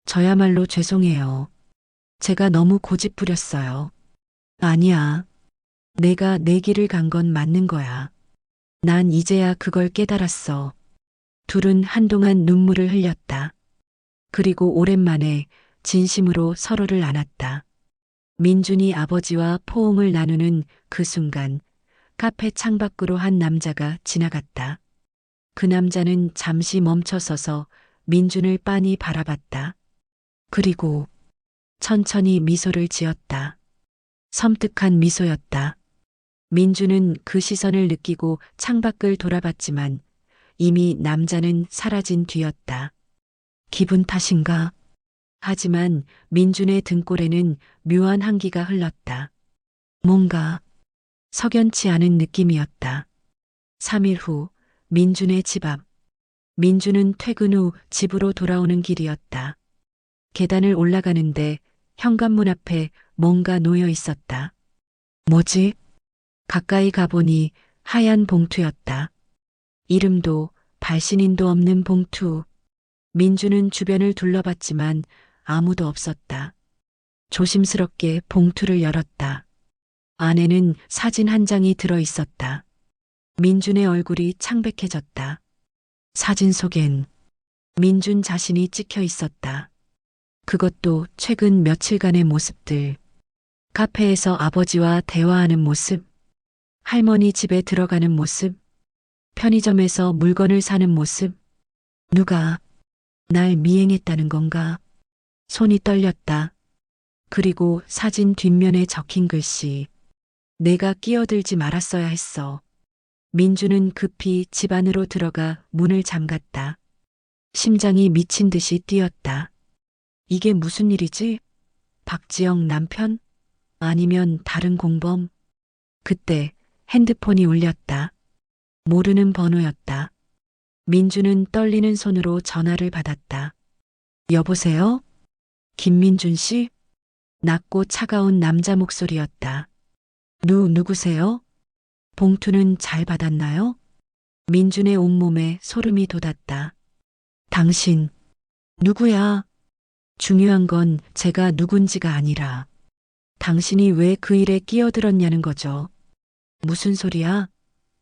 S1: 저야말로 죄송해요. 제가 너무 고집부렸어요. 아니야. 내가 내 길을 간 건 맞는 거야. 난 이제야 그걸 깨달았어. 둘은 한동안 눈물을 흘렸다. 그리고 오랜만에 진심으로 서로를 안았다. 민준이 아버지와 포옹을 나누는 그 순간 카페 창밖으로 한 남자가 지나갔다. 그 남자는 잠시 멈춰서서 민준을 빤히 바라봤다. 그리고 천천히 미소를 지었다. 섬뜩한 미소였다. 민준은 그 시선을 느끼고 창밖을 돌아봤지만 이미 남자는 사라진 뒤였다. 기분 탓인가? 하지만 민준의 등골에는 묘한 한기가 흘렀다. 뭔가 석연치 않은 느낌이었다. 3일 후 민준의 집 앞. 민준은 퇴근 후 집으로 돌아오는 길이었다. 계단을 올라가는데 현관문 앞에 뭔가 놓여 있었다. 뭐지? 가까이 가보니 하얀 봉투였다. 이름도 발신인도 없는 봉투. 민주는 주변을 둘러봤지만 아무도 없었다. 조심스럽게 봉투를 열었다. 안에는 사진 한 장이 들어 있었다. 민준의 얼굴이 창백해졌다. 사진 속엔 민준 자신이 찍혀 있었다. 그것도 최근 며칠간의 모습들. 카페에서 아버지와 대화하는 모습, 할머니 집에 들어가는 모습, 편의점에서 물건을 사는 모습. 누가 날 미행했다는 건가? 손이 떨렸다. 그리고 사진 뒷면에 적힌 글씨. 내가 끼어들지 말았어야 했어. 민주는 급히 집 안으로 들어가 문을 잠갔다. 심장이 미친 듯이 뛰었다. 이게 무슨 일이지? 박지영 남편? 아니면 다른 공범? 그때 핸드폰이 울렸다. 모르는 번호였다. 민주는 떨리는 손으로 전화를 받았다. 여보세요? 김민준 씨? 낮고 차가운 남자 목소리였다. 누구세요? 봉투는 잘 받았나요? 민준의 온몸에 소름이 돋았다. 당신, 누구야? 중요한 건 제가 누군지가 아니라 당신이 왜 그 일에 끼어들었냐는 거죠. 무슨 소리야?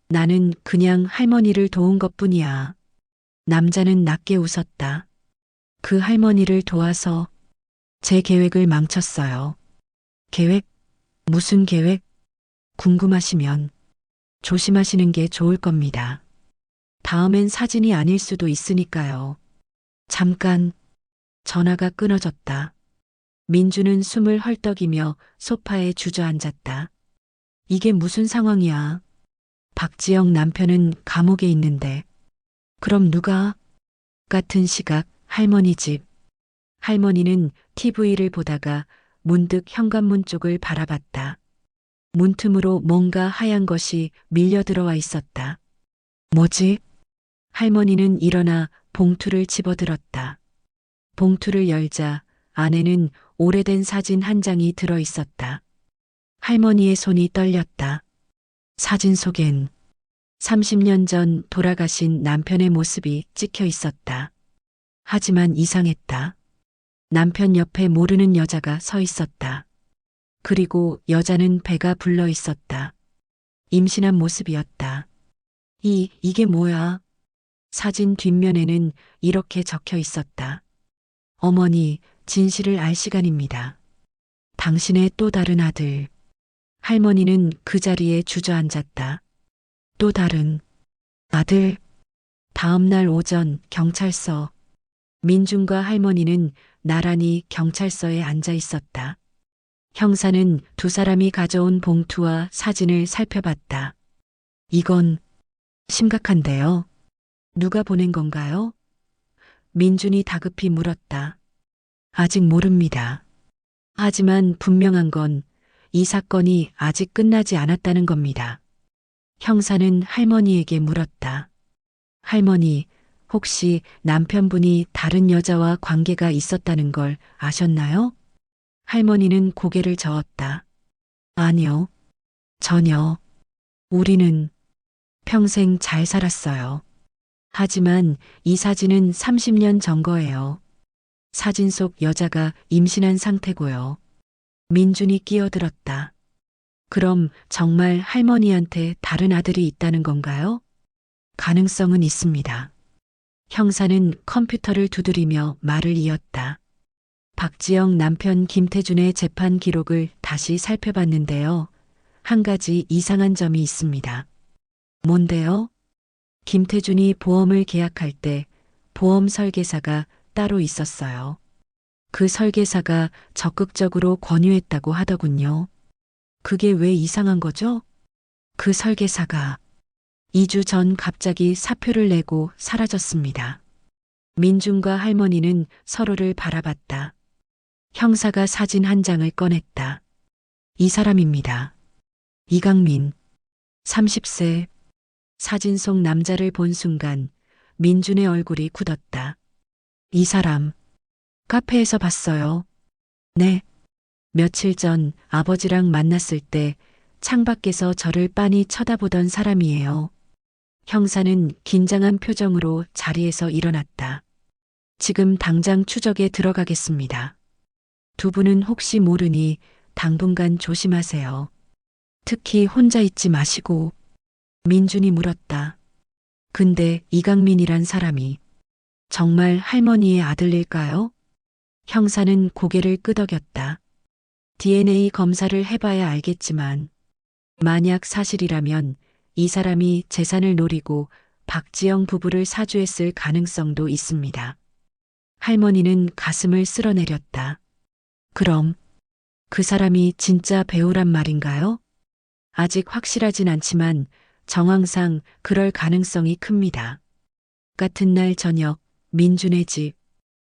S1: 나는 그냥 할머니를 도운 것뿐이야. 남자는 낮게 웃었다. 그 할머니를 도와서 제 계획을 망쳤어요. 계획? 무슨 계획? 궁금하시면 조심하시는 게 좋을 겁니다. 다음엔 사진이 아닐 수도 있으니까요. 잠깐, 전화가 끊어졌다. 민주는 숨을 헐떡이며 소파에 주저앉았다. 이게 무슨 상황이야? 박지영 남편은 감옥에 있는데. 그럼 누가? 같은 시각 할머니 집. 할머니는 TV를 보다가 문득 현관문 쪽을 바라봤다. 문틈으로 뭔가 하얀 것이 밀려 들어와 있었다. 뭐지? 할머니는 일어나 봉투를 집어들었다. 봉투를 열자 안에는 오래된 사진 한 장이 들어 있었다. 할머니의 손이 떨렸다. 사진 속엔 30년 전 돌아가신 남편의 모습이 찍혀 있었다. 하지만 이상했다. 남편 옆에 모르는 여자가 서 있었다. 그리고 여자는 배가 불러 있었다. 임신한 모습이었다. 이게 뭐야? 사진 뒷면에는 이렇게 적혀 있었다. 어머니, 진실을 알 시간입니다. 당신의 또 다른 아들. 할머니는 그 자리에 주저앉았다. 또 다른 아들. 다음 날 오전 경찰서. 민준과 할머니는 나란히 경찰서에 앉아 있었다. 형사는 두 사람이 가져온 봉투와 사진을 살펴봤다. 이건 심각한데요. 누가 보낸 건가요? 민준이 다급히 물었다. 아직 모릅니다. 하지만 분명한 건 이 사건이 아직 끝나지 않았다는 겁니다. 형사는 할머니에게 물었다. 할머니, 혹시 남편분이 다른 여자와 관계가 있었다는 걸 아셨나요? 할머니는 고개를 저었다. 아니요, 전혀. 우리는 평생 잘 살았어요. 하지만 이 사진은 30년 전 거예요. 사진 속 여자가 임신한 상태고요. 민준이 끼어들었다. 그럼 정말 할머니한테 다른 아들이 있다는 건가요? 가능성은 있습니다. 형사는 컴퓨터를 두드리며 말을 이었다. 박지영 남편 김태준의 재판 기록을 다시 살펴봤는데요. 한 가지 이상한 점이 있습니다. 뭔데요? 김태준이 보험을 계약할 때 보험 설계사가 따로 있었어요. 그 설계사가 적극적으로 권유했다고 하더군요. 그게 왜 이상한 거죠? 그 설계사가 2주 전 갑자기 사표를 내고 사라졌습니다. 민준과 할머니는 서로를 바라봤다. 형사가 사진 한 장을 꺼냈다. 이 사람입니다. 이강민, 30세. 사진 속 남자를 본 순간 민준의 얼굴이 굳었다. 이 사람, 카페에서 봤어요. 네. 며칠 전 아버지랑 만났을 때 창밖에서 저를 빤히 쳐다보던 사람이에요. 형사는 긴장한 표정으로 자리에서 일어났다. 지금 당장 추적에 들어가겠습니다. 두 분은 혹시 모르니 당분간 조심하세요. 특히 혼자 있지 마시고. 민준이 물었다. 근데 이강민이란 사람이 정말 할머니의 아들일까요? 형사는 고개를 끄덕였다. DNA 검사를 해봐야 알겠지만 만약 사실이라면 이 사람이 재산을 노리고 박지영 부부를 사주했을 가능성도 있습니다. 할머니는 가슴을 쓸어내렸다. 그럼 그 사람이 진짜 배우란 말인가요? 아직 확실하진 않지만 정황상 그럴 가능성이 큽니다. 같은 날 저녁 민준의 집.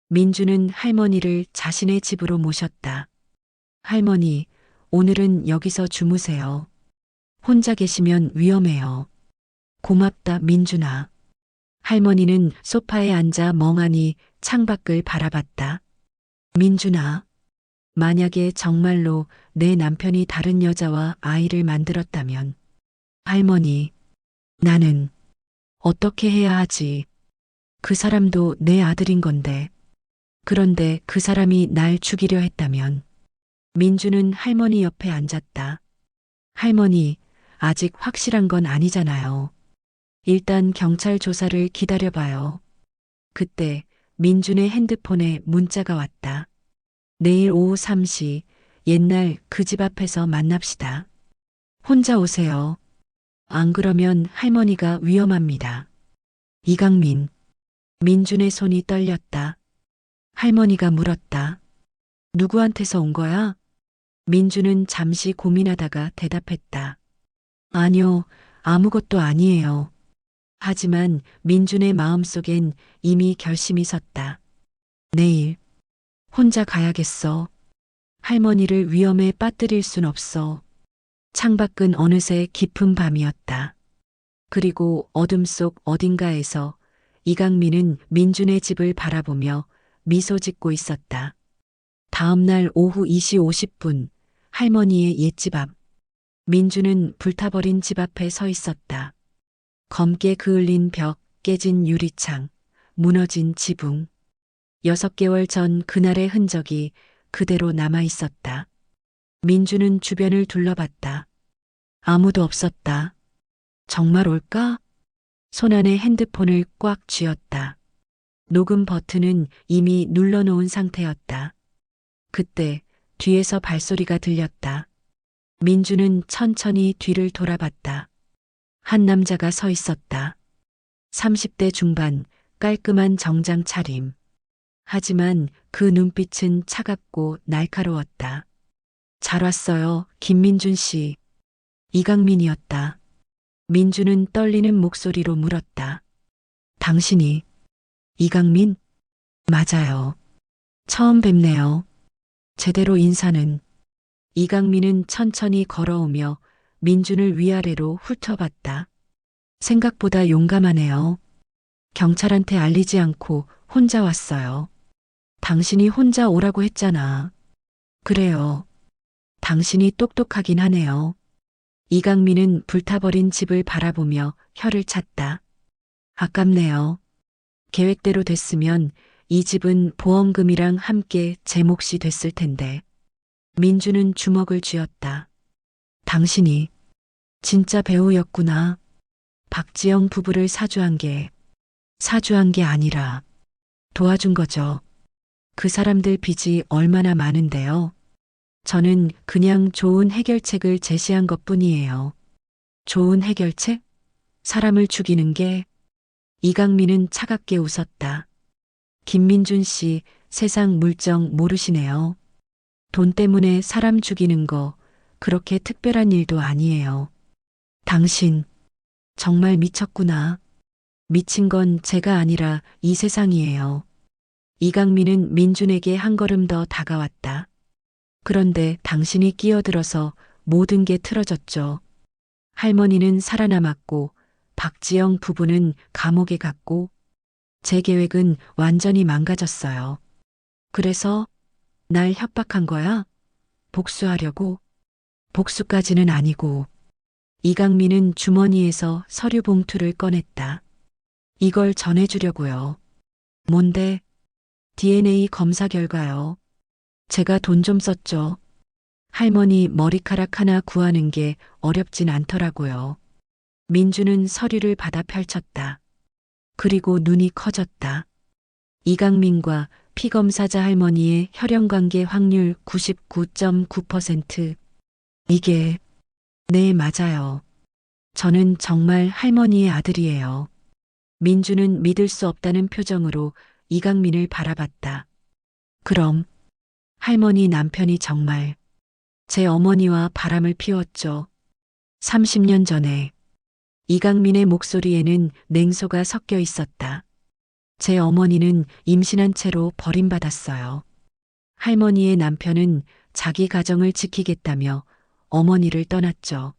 S1: 민준은 할머니를 자신의 집으로 모셨다. 할머니, 오늘은 여기서 주무세요. 혼자 계시면 위험해요. 고맙다, 민준아. 할머니는 소파에 앉아 멍하니 창밖을 바라봤다. 민준아, 만약에 정말로 내 남편이 다른 여자와 아이를 만들었다면, 할머니, 나는 어떻게 해야 하지? 그 사람도 내 아들인 건데. 그런데 그 사람이 날 죽이려 했다면. 민주는 할머니 옆에 앉았다. 할머니, 아직 확실한 건 아니잖아요. 일단 경찰 조사를 기다려봐요. 그때 민준의 핸드폰에 문자가 왔다. 내일 오후 3시 옛날 그 집 앞에서 만납시다. 혼자 오세요. 안 그러면 할머니가 위험합니다. 이강민. 민준의 손이 떨렸다. 할머니가 물었다. 누구한테서 온 거야? 민준은 잠시 고민하다가 대답했다. 아니요, 아무것도 아니에요. 하지만 민준의 마음속엔 이미 결심이 섰다. 내일 혼자 가야겠어. 할머니를 위험에 빠뜨릴 순 없어. 창밖은 어느새 깊은 밤이었다. 그리고 어둠 속 어딘가에서 이강민은 민준의 집을 바라보며 미소 짓고 있었다. 다음 날 오후 2시 50분 할머니의 옛집 앞. 민준은 불타버린 집 앞에 서 있었다. 검게 그을린 벽, 깨진 유리창, 무너진 지붕. 6개월 전 그날의 흔적이 그대로 남아 있었다. 민준은 주변을 둘러봤다. 아무도 없었다. 정말 올까? 손안에 핸드폰을 꽉 쥐었다. 녹음 버튼은 이미 눌러놓은 상태였다. 그때 뒤에서 발소리가 들렸다. 민준은 천천히 뒤를 돌아봤다. 한 남자가 서 있었다. 30대 중반, 깔끔한 정장 차림. 하지만 그 눈빛은 차갑고 날카로웠다. 잘 왔어요, 김민준 씨. 이강민이었다. 민준은 떨리는 목소리로 물었다. 당신이 이강민? 맞아요. 처음 뵙네요. 제대로 인사는. 이강민은 천천히 걸어오며 민준을 위아래로 훑어봤다. 생각보다 용감하네요. 경찰한테 알리지 않고 혼자 왔어요. 당신이 혼자 오라고 했잖아. 그래요. 당신이 똑똑하긴 하네요. 이강민은 불타버린 집을 바라보며 혀를 찼다. 아깝네요. 계획대로 됐으면 이 집은 보험금이랑 함께 제 몫이 됐을 텐데. 민주는 주먹을 쥐었다. 당신이 진짜 배우였구나. 박지영 부부를 사주한 게 아니라 도와준 거죠. 그 사람들 빚이 얼마나 많은데요. 저는 그냥 좋은 해결책을 제시한 것뿐이에요. 좋은 해결책? 사람을 죽이는 게. 이강민은 차갑게 웃었다. 김민준 씨 세상 물정 모르시네요. 돈 때문에 사람 죽이는 거 그렇게 특별한 일도 아니에요. 당신 정말 미쳤구나. 미친 건 제가 아니라 이 세상이에요. 이강민은 민준에게 한 걸음 더 다가왔다. 그런데 당신이 끼어들어서 모든 게 틀어졌죠. 할머니는 살아남았고 박지영 부부는 감옥에 갔고 제 계획은 완전히 망가졌어요. 그래서 날 협박한 거야? 복수하려고? 복수까지는 아니고. 이강민은 주머니에서 서류 봉투를 꺼냈다. 이걸 전해주려고요. 뭔데? DNA 검사 결과요. 제가 돈 좀 썼죠. 할머니 머리카락 하나 구하는 게 어렵진 않더라고요. 민주는 서류를 받아 펼쳤다. 그리고 눈이 커졌다. 이강민과 피검사자 할머니의 혈연관계 확률 99.9%. 이게, 네, 맞아요. 저는 정말 할머니의 아들이에요. 민주는 믿을 수 없다는 표정으로 이강민을 바라봤다. 그럼, 할머니 남편이 정말 제 어머니와 바람을 피웠죠. 30년 전에. 이강민의 목소리에는 냉소가 섞여 있었다. 제 어머니는 임신한 채로 버림받았어요. 할머니의 남편은 자기 가정을 지키겠다며 어머니를 떠났죠.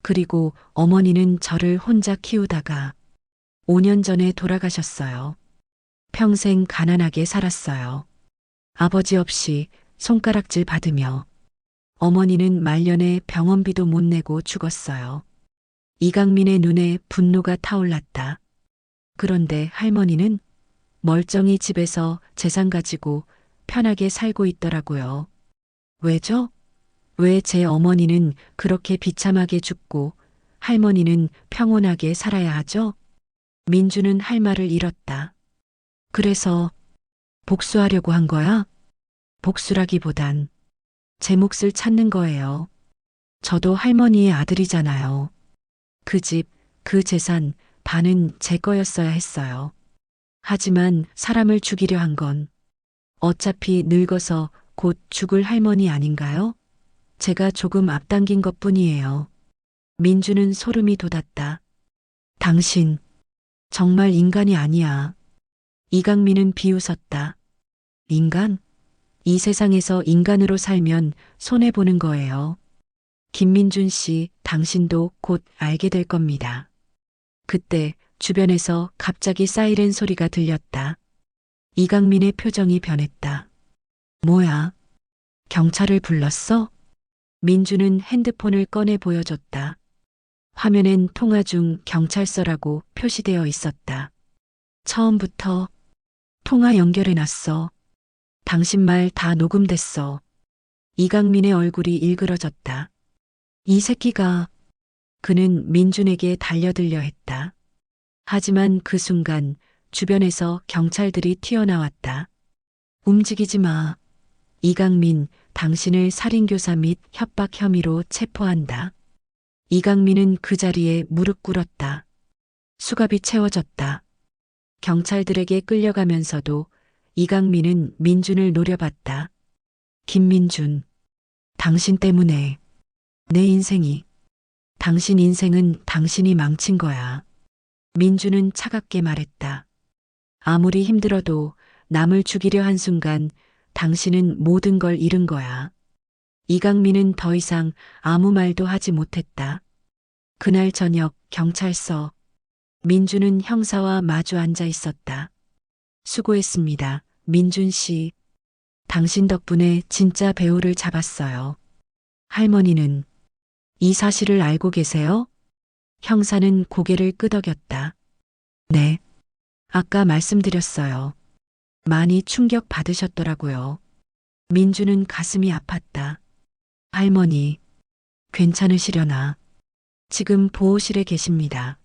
S1: 그리고 어머니는 저를 혼자 키우다가 5년 전에 돌아가셨어요. 평생 가난하게 살았어요. 아버지 없이 손가락질 받으며. 어머니는 말년에 병원비도 못 내고 죽었어요. 이강민의 눈에 분노가 타올랐다. 그런데 할머니는 멀쩡히 집에서 재산 가지고 편하게 살고 있더라고요. 왜죠? 왜 제 어머니는 그렇게 비참하게 죽고 할머니는 평온하게 살아야 하죠? 민주는 할 말을 잃었다. 그래서 복수하려고 한 거야? 복수라기보단 제 몫을 찾는 거예요. 저도 할머니의 아들이잖아요. 그 집, 그 재산, 반은 제 거였어야 했어요. 하지만 사람을 죽이려 한 건 어차피 늙어서 곧 죽을 할머니 아닌가요? 제가 조금 앞당긴 것뿐이에요. 민주는 소름이 돋았다. 당신, 정말 인간이 아니야. 이강민은 비웃었다. 인간? 이 세상에서 인간으로 살면 손해보는 거예요. 김민준 씨, 당신도 곧 알게 될 겁니다. 그때 주변에서 갑자기 사이렌 소리가 들렸다. 이강민의 표정이 변했다. 뭐야? 경찰을 불렀어? 민주는 핸드폰을 꺼내 보여줬다. 화면엔 통화 중 경찰서라고 표시되어 있었다. 처음부터 통화 연결해놨어. 당신 말 다 녹음됐어. 이강민의 얼굴이 일그러졌다. 이 새끼가. 그는 민준에게 달려들려 했다. 하지만 그 순간 주변에서 경찰들이 튀어나왔다. 움직이지 마. 이강민, 당신을 살인교사 및 협박 혐의로 체포한다. 이강민은 그 자리에 무릎 꿇었다. 수갑이 채워졌다. 경찰들에게 끌려가면서도 이강민은 민준을 노려봤다. 김민준, 당신 때문에 내 인생이, 당신 인생은 당신이 망친 거야. 민준은 차갑게 말했다. 아무리 힘들어도 남을 죽이려 한 순간 당신은 모든 걸 잃은 거야. 이강민은 더 이상 아무 말도 하지 못했다. 그날 저녁 경찰서. 민준은 형사와 마주 앉아 있었다. 수고했습니다. 민준 씨. 당신 덕분에 진짜 배우를 잡았어요. 할머니는 이 사실을 알고 계세요? 형사는 고개를 끄덕였다. 네. 아까 말씀드렸어요. 많이 충격 받으셨더라고요. 민주는 가슴이 아팠다. 할머니, 괜찮으시려나? 지금 보호실에 계십니다.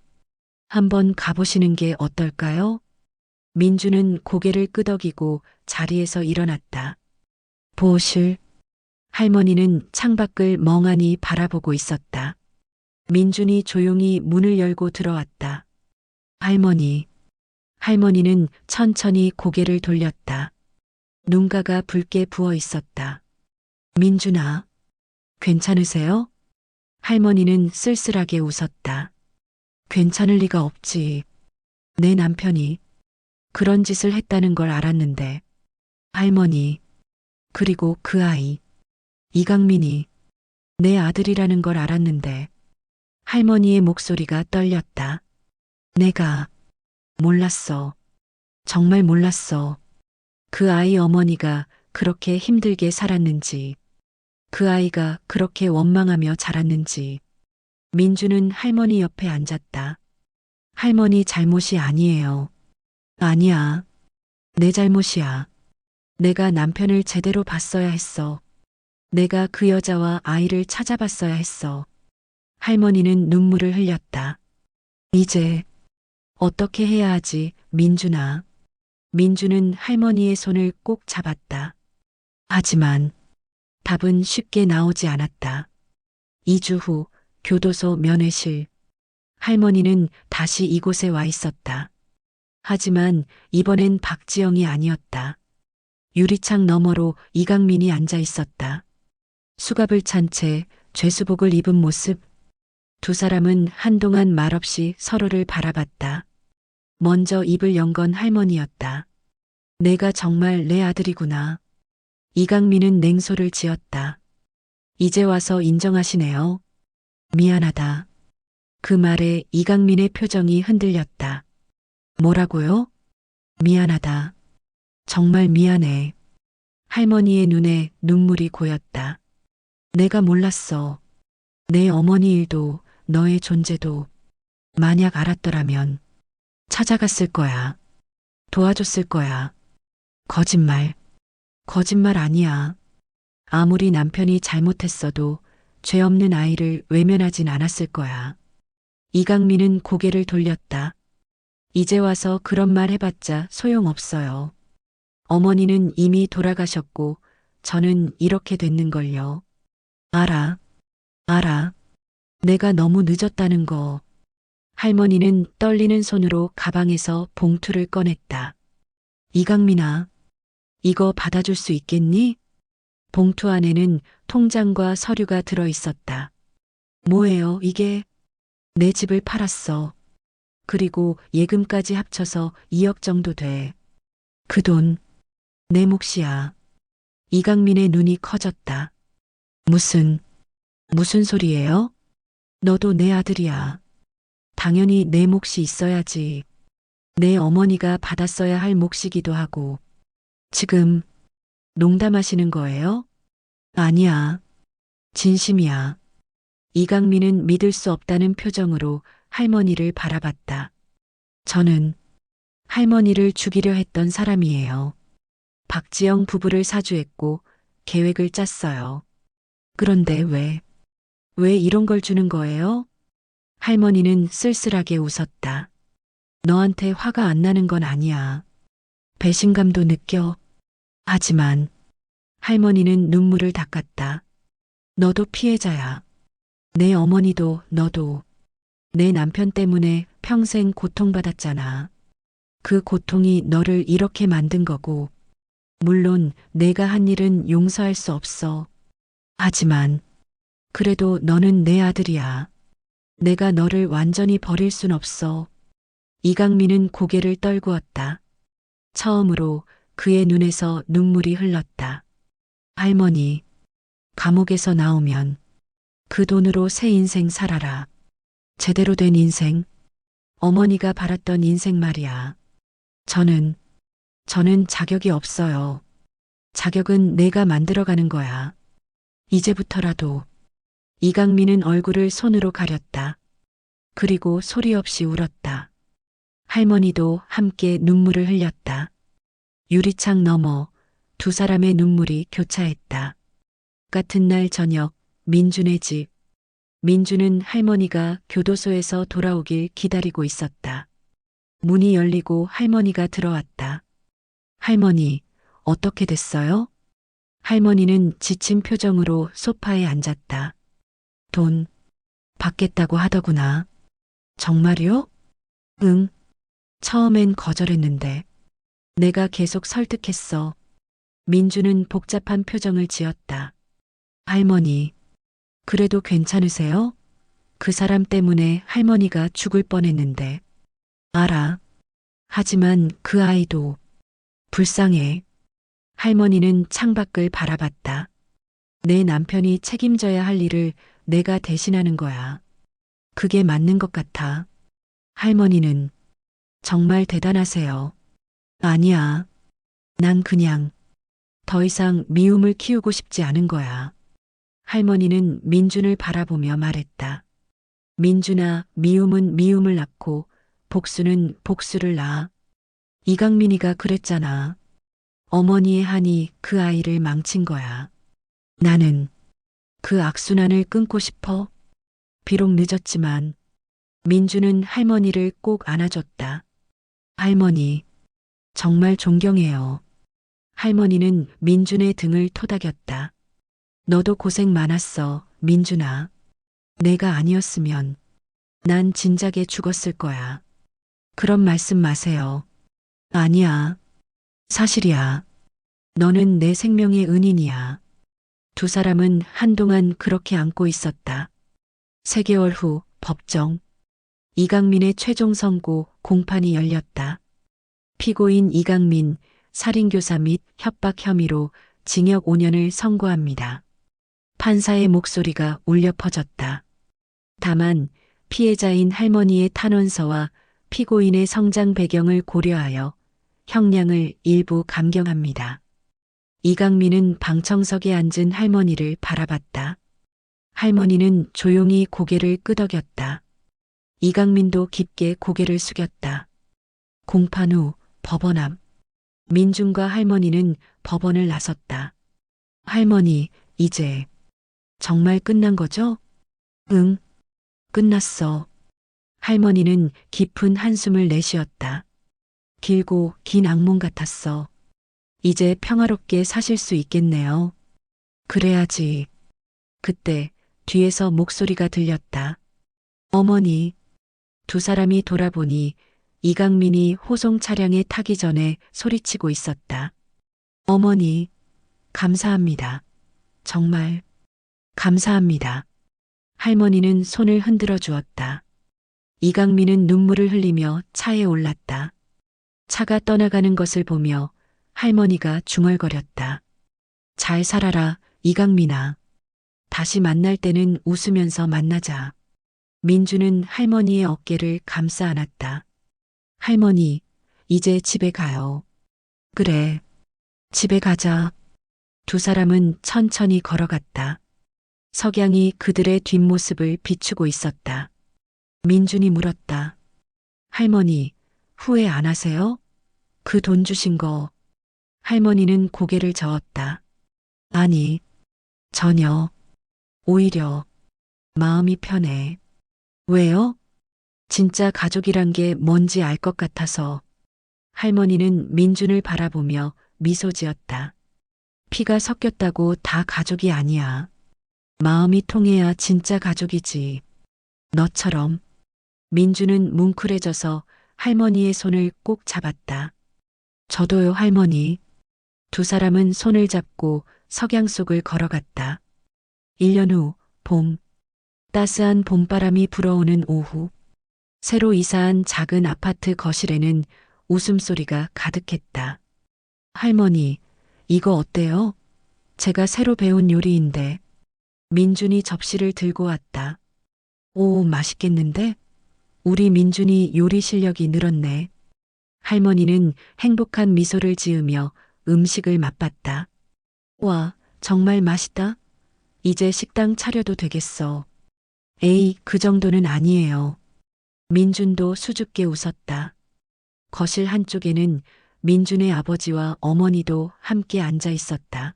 S1: 한번 가보시는 게 어떨까요? 민주는 고개를 끄덕이고 자리에서 일어났다. 보호실. 할머니는 창밖을 멍하니 바라보고 있었다. 민준이 조용히 문을 열고 들어왔다. 할머니. 할머니는 천천히 고개를 돌렸다. 눈가가 붉게 부어 있었다. 민준아, 괜찮으세요? 할머니는 쓸쓸하게 웃었다. 괜찮을 리가 없지. 내 남편이 그런 짓을 했다는 걸 알았는데. 할머니, 그리고 그 아이, 이강민이 내 아들이라는 걸 알았는데. 할머니의 목소리가 떨렸다. 내가 몰랐어. 정말 몰랐어. 그 아이 어머니가 그렇게 힘들게 살았는지, 그 아이가 그렇게 원망하며 자랐는지. 민주는 할머니 옆에 앉았다. 할머니 잘못이 아니에요. 아니야. 내 잘못이야. 내가 남편을 제대로 봤어야 했어. 내가 그 여자와 아이를 찾아봤어야 했어. 할머니는 눈물을 흘렸다. 이제 어떻게 해야 하지, 민준아. 민주는 할머니의 손을 꼭 잡았다. 하지만 답은 쉽게 나오지 않았다. 2주 후 교도소 면회실. 할머니는 다시 이곳에 와 있었다. 하지만 이번엔 박지영이 아니었다. 유리창 너머로 이강민이 앉아 있었다. 수갑을 찬 채 죄수복을 입은 모습. 두 사람은 한동안 말없이 서로를 바라봤다. 먼저 입을 연 건 할머니였다. 내가 정말 내 아들이구나. 이강민은 냉소를 지었다. 이제 와서 인정하시네요. 미안하다. 그 말에 이강민의 표정이 흔들렸다. 뭐라고요? 미안하다. 정말 미안해. 할머니의 눈에 눈물이 고였다. 내가 몰랐어. 내 어머니 일도 너의 존재도 만약 알았더라면 찾아갔을 거야. 도와줬을 거야. 거짓말. 거짓말 아니야. 아무리 남편이 잘못했어도 죄 없는 아이를 외면하진 않았을 거야. 이강민은 고개를 돌렸다. 이제 와서 그런 말 해봤자 소용없어요. 어머니는 이미 돌아가셨고 저는 이렇게 됐는걸요. 알아. 알아. 내가 너무 늦었다는 거. 할머니는 떨리는 손으로 가방에서 봉투를 꺼냈다. 이강민아, 이거 받아줄 수 있겠니? 봉투 안에는 통장과 서류가 들어 있었다. 뭐예요, 이게? 내 집을 팔았어. 그리고 예금까지 합쳐서 2억 정도 돼. 그 돈, 내 몫이야. 이강민의 눈이 커졌다. 무슨 소리예요? 너도 내 아들이야. 당연히 내 몫이 있어야지. 내 어머니가 받았어야 할 몫이기도 하고. 지금 농담하시는 거예요? 아니야. 진심이야. 이강민은 믿을 수 없다는 표정으로 할머니를 바라봤다. 저는 할머니를 죽이려 했던 사람이에요. 박지영 부부를 사주했고 계획을 짰어요. 그런데 왜 이런 걸 주는 거예요? 할머니는 쓸쓸하게 웃었다. 너한테 화가 안 나는 건 아니야. 배신감도 느껴. 하지만 할머니는 눈물을 닦았다. 너도 피해자야. 내 어머니도 너도 내 남편 때문에 평생 고통받았잖아. 그 고통이 너를 이렇게 만든 거고, 물론 내가 한 일은 용서할 수 없어. 하지만, 그래도 너는 내 아들이야. 내가 너를 완전히 버릴 순 없어. 이강민은 고개를 떨구었다. 처음으로 그의 눈에서 눈물이 흘렀다. 할머니, 감옥에서 나오면 그 돈으로 새 인생 살아라. 제대로 된 인생. 어머니가 바랐던 인생 말이야. 저는 자격이 없어요. 자격은 내가 만들어가는 거야. 이제부터라도. 이강민은 얼굴을 손으로 가렸다. 그리고 소리 없이 울었다. 할머니도 함께 눈물을 흘렸다. 유리창 너머 두 사람의 눈물이 교차했다. 같은 날 저녁 민준의 집. 민준은 할머니가 교도소에서 돌아오길 기다리고 있었다. 문이 열리고 할머니가 들어왔다. 할머니, 어떻게 됐어요? 할머니는 지친 표정으로 소파에 앉았다. 돈 받겠다고 하더구나. 정말요? 응. 처음엔 거절했는데 내가 계속 설득했어. 민주는 복잡한 표정을 지었다. 할머니, 그래도 괜찮으세요? 그 사람 때문에 할머니가 죽을 뻔했는데. 알아. 하지만 그 아이도 불쌍해. 할머니는 창밖을 바라봤다. 내 남편이 책임져야 할 일을 내가 대신하는 거야. 그게 맞는 것 같아. 할머니는 정말 대단하세요. 아니야. 난 그냥 더 이상 미움을 키우고 싶지 않은 거야. 할머니는 민준을 바라보며 말했다. 민준아, 미움은 미움을 낳고 복수는 복수를 낳아. 이강민이가 그랬잖아. 어머니의 한이 그 아이를 망친 거야. 나는 그 악순환을 끊고 싶어. 비록 늦었지만 민주는 할머니를 꼭 안아줬다. 할머니, 정말 존경해요. 할머니는 민준의 등을 토닥였다. 너도 고생 많았어, 민준아. 내가 아니었으면 난 진작에 죽었을 거야. 그런 말씀 마세요. 아니야. 사실이야. 너는 내 생명의 은인이야. 두 사람은 한동안 그렇게 안고 있었다. 3개월 후 법정. 이강민의 최종 선고 공판이 열렸다. 피고인 이강민 살인교사 및 협박 혐의로 징역 5년을 선고합니다. 판사의 목소리가 울려 퍼졌다. 다만 피해자인 할머니의 탄원서와 피고인의 성장 배경을 고려하여 형량을 일부 감경합니다. 이강민은 방청석에 앉은 할머니를 바라봤다. 할머니는 조용히 고개를 끄덕였다. 이강민도 깊게 고개를 숙였다. 공판 후 법원 앞. 민준과 할머니는 법원을 나섰다. 할머니, 이제 정말 끝난 거죠? 응, 끝났어. 할머니는 깊은 한숨을 내쉬었다. 길고 긴 악몽 같았어. 이제 평화롭게 사실 수 있겠네요. 그래야지. 그때 뒤에서 목소리가 들렸다. 어머니. 두 사람이 돌아보니 이강민이 호송 차량에 타기 전에 소리치고 있었다. 어머니, 감사합니다. 정말 감사합니다. 할머니는 손을 흔들어 주었다. 이강민은 눈물을 흘리며 차에 올랐다. 차가 떠나가는 것을 보며 할머니가 중얼거렸다. 잘 살아라, 이강민아. 다시 만날 때는 웃으면서 만나자. 민주는 할머니의 어깨를 감싸 안았다. 할머니, 이제 집에 가요. 그래, 집에 가자. 두 사람은 천천히 걸어갔다. 석양이 그들의 뒷모습을 비추고 있었다. 민준이 물었다. 할머니, 후회 안 하세요? 그 돈 주신 거. 할머니는 고개를 저었다. 아니, 전혀. 오히려 마음이 편해. 왜요? 진짜 가족이란 게 뭔지 알 것 같아서. 할머니는 민준을 바라보며 미소 지었다. 피가 섞였다고 다 가족이 아니야. 마음이 통해야 진짜 가족이지. 너처럼. 민주는 뭉클해져서 할머니의 손을 꼭 잡았다. 저도요, 할머니. 두 사람은 손을 잡고 석양 속을 걸어갔다. 1년 후, 봄. 따스한 봄바람이 불어오는 오후. 새로 이사한 작은 아파트 거실에는 웃음소리가 가득했다. 할머니, 이거 어때요? 제가 새로 배운 요리인데. 민준이 접시를 들고 왔다. 오, 맛있겠는데? 우리 민준이 요리 실력이 늘었네. 할머니는 행복한 미소를 지으며 음식을 맛봤다. 와, 정말 맛있다. 이제 식당 차려도 되겠어. 에이, 그 정도는 아니에요. 민준도 수줍게 웃었다. 거실 한쪽에는 민준의 아버지와 어머니도 함께 앉아 있었다.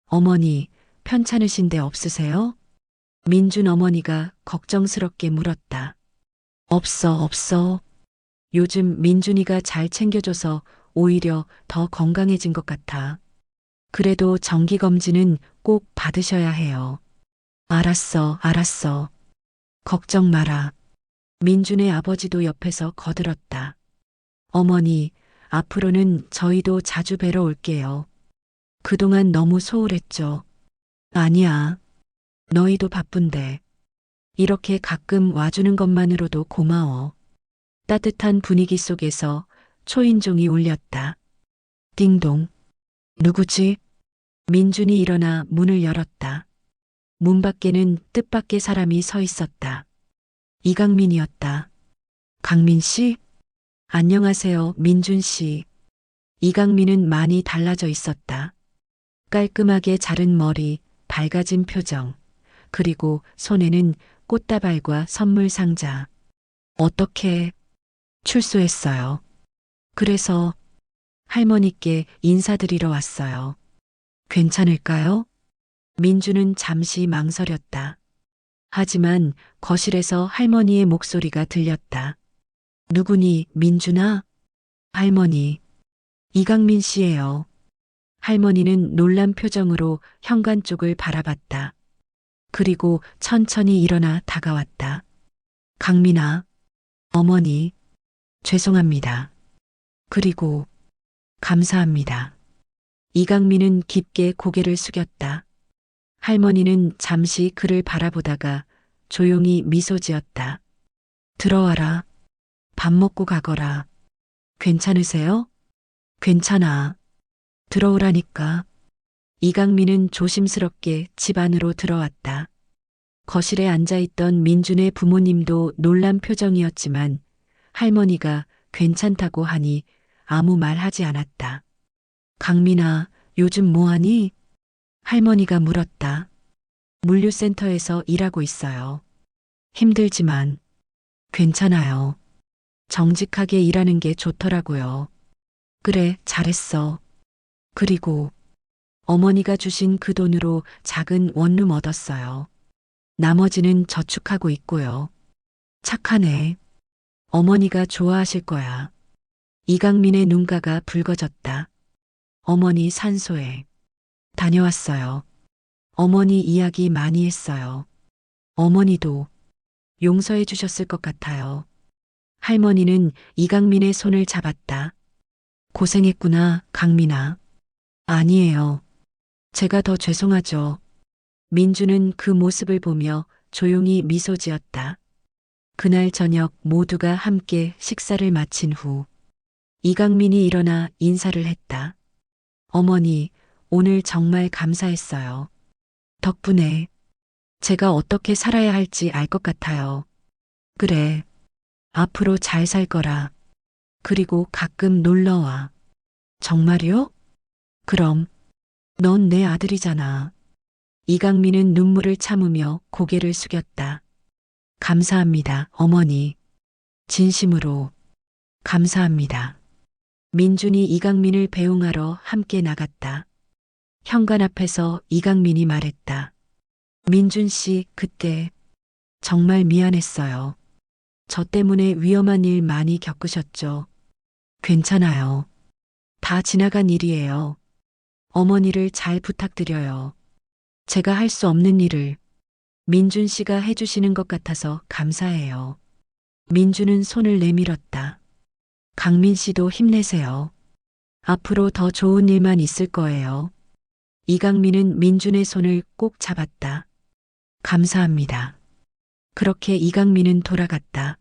S1: 어머니, 편찮으신 데 없으세요? 민준 어머니가 걱정스럽게 물었다. 없어. 요즘 민준이가 잘 챙겨줘서 오히려 더 건강해진 것 같아. 그래도 정기검진은 꼭 받으셔야 해요. 알았어. 걱정 마라. 민준의 아버지도 옆에서 거들었다. 어머니, 앞으로는 저희도 자주 뵈러 올게요. 그동안 너무 소홀했죠. 아니야. 너희도 바쁜데. 이렇게 가끔 와주는 것만으로도 고마워. 따뜻한 분위기 속에서 초인종이 울렸다. 띵동. 누구지? 민준이 일어나 문을 열었다. 문 밖에는 뜻밖의 사람이 서 있었다. 이강민이었다. 강민 씨? 안녕하세요, 민준 씨. 이강민은 많이 달라져 있었다. 깔끔하게 자른 머리, 밝아진 표정, 그리고 손에는 꽃다발과 선물 상자. 어떻게 출소했어요? 그래서 할머니께 인사드리러 왔어요. 괜찮을까요? 민주는 잠시 망설였다. 하지만 거실에서 할머니의 목소리가 들렸다. 누구니, 민준아? 할머니. 이강민 씨예요. 할머니는 놀란 표정으로 현관 쪽을 바라봤다. 그리고 천천히 일어나 다가왔다. 강민아. 어머니. 죄송합니다. 그리고 감사합니다. 이강민은 깊게 고개를 숙였다. 할머니는 잠시 그를 바라보다가 조용히 미소 지었다. 들어와라. 밥 먹고 가거라. 괜찮으세요? 괜찮아. 들어오라니까. 이강민은 조심스럽게 집 안으로 들어왔다. 거실에 앉아있던 민준의 부모님도 놀란 표정이었지만 할머니가 괜찮다고 하니 아무 말 하지 않았다. 강민아, 요즘 뭐하니? 할머니가 물었다. 물류센터에서 일하고 있어요. 힘들지만 괜찮아요. 정직하게 일하는 게 좋더라고요. 그래, 잘했어. 그리고 어머니가 주신 그 돈으로 작은 원룸 얻었어요. 나머지는 저축하고 있고요. 착하네. 어머니가 좋아하실 거야. 이강민의 눈가가 붉어졌다. 어머니 산소에 다녀왔어요. 어머니 이야기 많이 했어요. 어머니도 용서해 주셨을 것 같아요. 할머니는 이강민의 손을 잡았다. 고생했구나, 강민아. 아니에요. 제가 더 죄송하죠. 민주는 그 모습을 보며 조용히 미소 지었다. 그날 저녁 모두가 함께 식사를 마친 후 이강민이 일어나 인사를 했다. 어머니, 오늘 정말 감사했어요. 덕분에 제가 어떻게 살아야 할지 알 것 같아요. 그래, 앞으로 잘 살 거라. 그리고 가끔 놀러와. 정말요? 그럼, 넌 내 아들이잖아. 이강민은 눈물을 참으며 고개를 숙였다. 감사합니다, 어머니. 진심으로 감사합니다. 민준이 이강민을 배웅하러 함께 나갔다. 현관 앞에서 이강민이 말했다. 민준 씨, 그때 정말 미안했어요. 저 때문에 위험한 일 많이 겪으셨죠? 괜찮아요. 다 지나간 일이에요. 어머니를 잘 부탁드려요. 제가 할 수 없는 일을 민준 씨가 해주시는 것 같아서 감사해요. 민주는 손을 내밀었다. 강민 씨도 힘내세요. 앞으로 더 좋은 일만 있을 거예요. 이강민은 민준의 손을 꼭 잡았다. 감사합니다. 그렇게 이강민은 돌아갔다.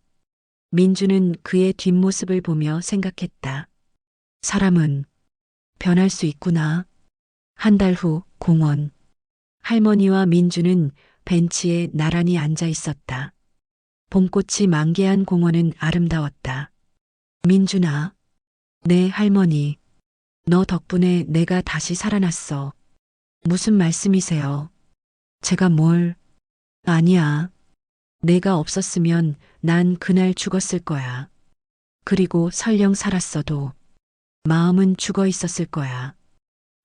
S1: 민주는 그의 뒷모습을 보며 생각했다. 사람은 변할 수 있구나. 한 달 후 공원. 할머니와 민주는 벤치에 나란히 앉아 있었다. 봄꽃이 만개한 공원은 아름다웠다. 민준아, 네 할머니. 너 덕분에 내가 다시 살아났어. 무슨 말씀이세요? 제가 뭘? 아니야. 내가 없었으면 난 그날 죽었을 거야. 그리고 설령 살았어도 마음은 죽어 있었을 거야.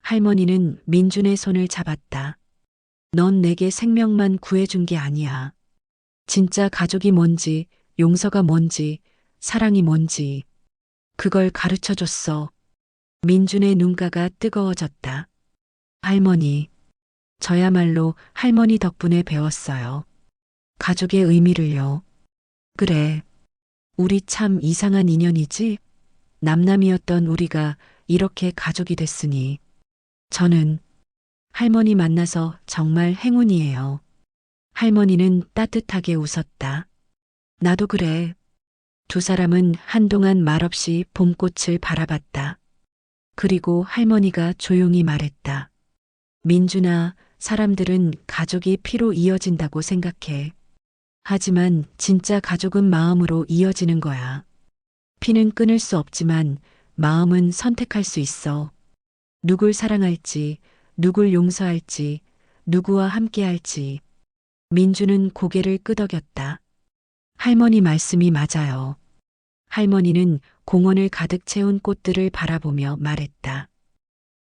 S1: 할머니는 민준의 손을 잡았다. 넌 내게 생명만 구해준 게 아니야. 진짜 가족이 뭔지, 용서가 뭔지, 사랑이 뭔지, 그걸 가르쳐 줬어. 민준의 눈가가 뜨거워졌다. 할머니, 저야말로 할머니 덕분에 배웠어요. 가족의 의미를요. 그래, 우리 참 이상한 인연이지? 남남이었던 우리가 이렇게 가족이 됐으니. 저는 할머니 만나서 정말 행운이에요. 할머니는 따뜻하게 웃었다. 나도 그래. 두 사람은 한동안 말없이 봄꽃을 바라봤다. 그리고 할머니가 조용히 말했다. 민준아, 사람들은 가족이 피로 이어진다고 생각해. 하지만 진짜 가족은 마음으로 이어지는 거야. 피는 끊을 수 없지만 마음은 선택할 수 있어. 누굴 사랑할지, 누굴 용서할지, 누구와 함께할지. 민주는 고개를 끄덕였다. 할머니 말씀이 맞아요. 할머니는 공원을 가득 채운 꽃들을 바라보며 말했다.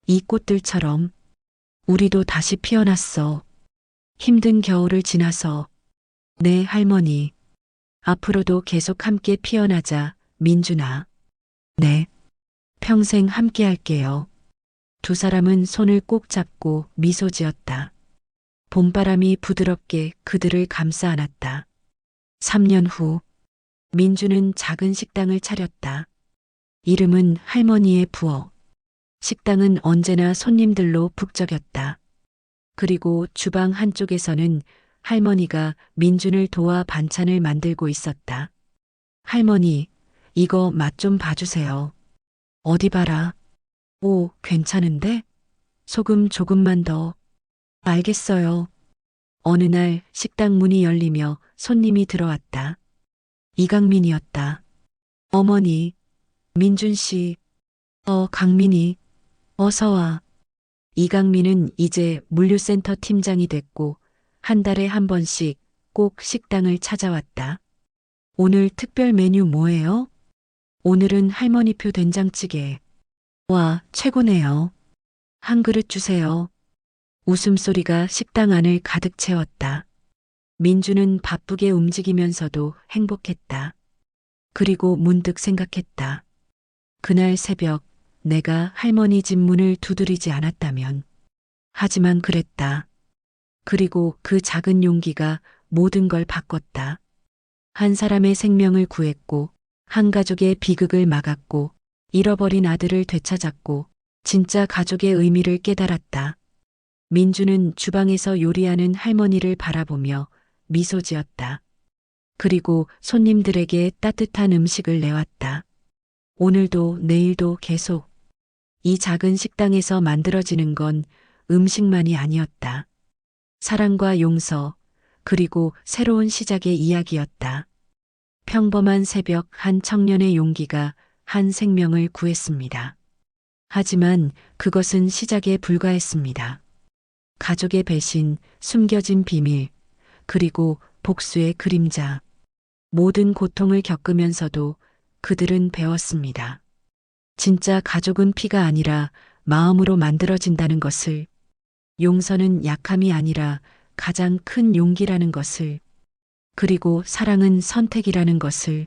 S1: 이 꽃들처럼 우리도 다시 피어났어. 힘든 겨울을 지나서. 네, 할머니. 앞으로도 계속 함께 피어나자, 민준아. 네. 평생 함께 할게요. 두 사람은 손을 꼭 잡고 미소 지었다. 봄바람이 부드럽게 그들을 감싸 안았다. 3년 후, 민주는 작은 식당을 차렸다. 이름은 할머니의 부엌. 식당은 언제나 손님들로 북적였다. 그리고 주방 한쪽에서는 할머니가 민준을 도와 반찬을 만들고 있었다. 할머니, 이거 맛 좀 봐주세요. 어디 봐라. 오, 괜찮은데? 소금 조금만 더. 알겠어요. 어느 날 식당 문이 열리며 손님이 들어왔다. 이강민이었다. 어머니, 민준 씨. 강민이. 어서 와. 이강민은 이제 물류센터 팀장이 됐고 한 달에 한 번씩 꼭 식당을 찾아왔다. 오늘 특별 메뉴 뭐예요? 오늘은 할머니표 된장찌개. 와, 최고네요. 한 그릇 주세요. 웃음소리가 식당 안을 가득 채웠다. 민주는 바쁘게 움직이면서도 행복했다. 그리고 문득 생각했다. 그날 새벽 내가 할머니 집 문을 두드리지 않았다면. 하지만 그랬다. 그리고 그 작은 용기가 모든 걸 바꿨다. 한 사람의 생명을 구했고, 한 가족의 비극을 막았고, 잃어버린 아들을 되찾았고, 진짜 가족의 의미를 깨달았다. 민주는 주방에서 요리하는 할머니를 바라보며 미소 지었다. 그리고 손님들에게 따뜻한 음식을 내왔다. 오늘도 내일도 계속. 이 작은 식당에서 만들어지는 건 음식만이 아니었다. 사랑과 용서, 그리고 새로운 시작의 이야기였다. 평범한 새벽 한 청년의 용기가 한 생명을 구했습니다. 하지만 그것은 시작에 불과했습니다. 가족의 배신, 숨겨진 비밀, 그리고 복수의 그림자. 모든 고통을 겪으면서도 그들은 배웠습니다. 진짜 가족은 피가 아니라 마음으로 만들어진다는 것을, 용서는 약함이 아니라 가장 큰 용기라는 것을, 그리고 사랑은 선택이라는 것을,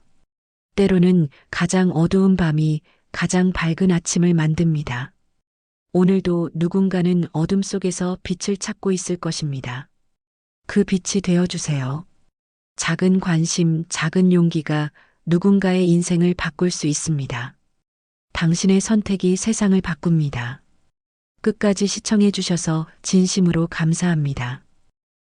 S1: 때로는 가장 어두운 밤이 가장 밝은 아침을 만듭니다. 오늘도 누군가는 어둠 속에서 빛을 찾고 있을 것입니다. 그 빛이 되어주세요. 작은 관심, 작은 용기가 누군가의 인생을 바꿀 수 있습니다. 당신의 선택이 세상을 바꿉니다. 끝까지 시청해 주셔서 진심으로 감사합니다.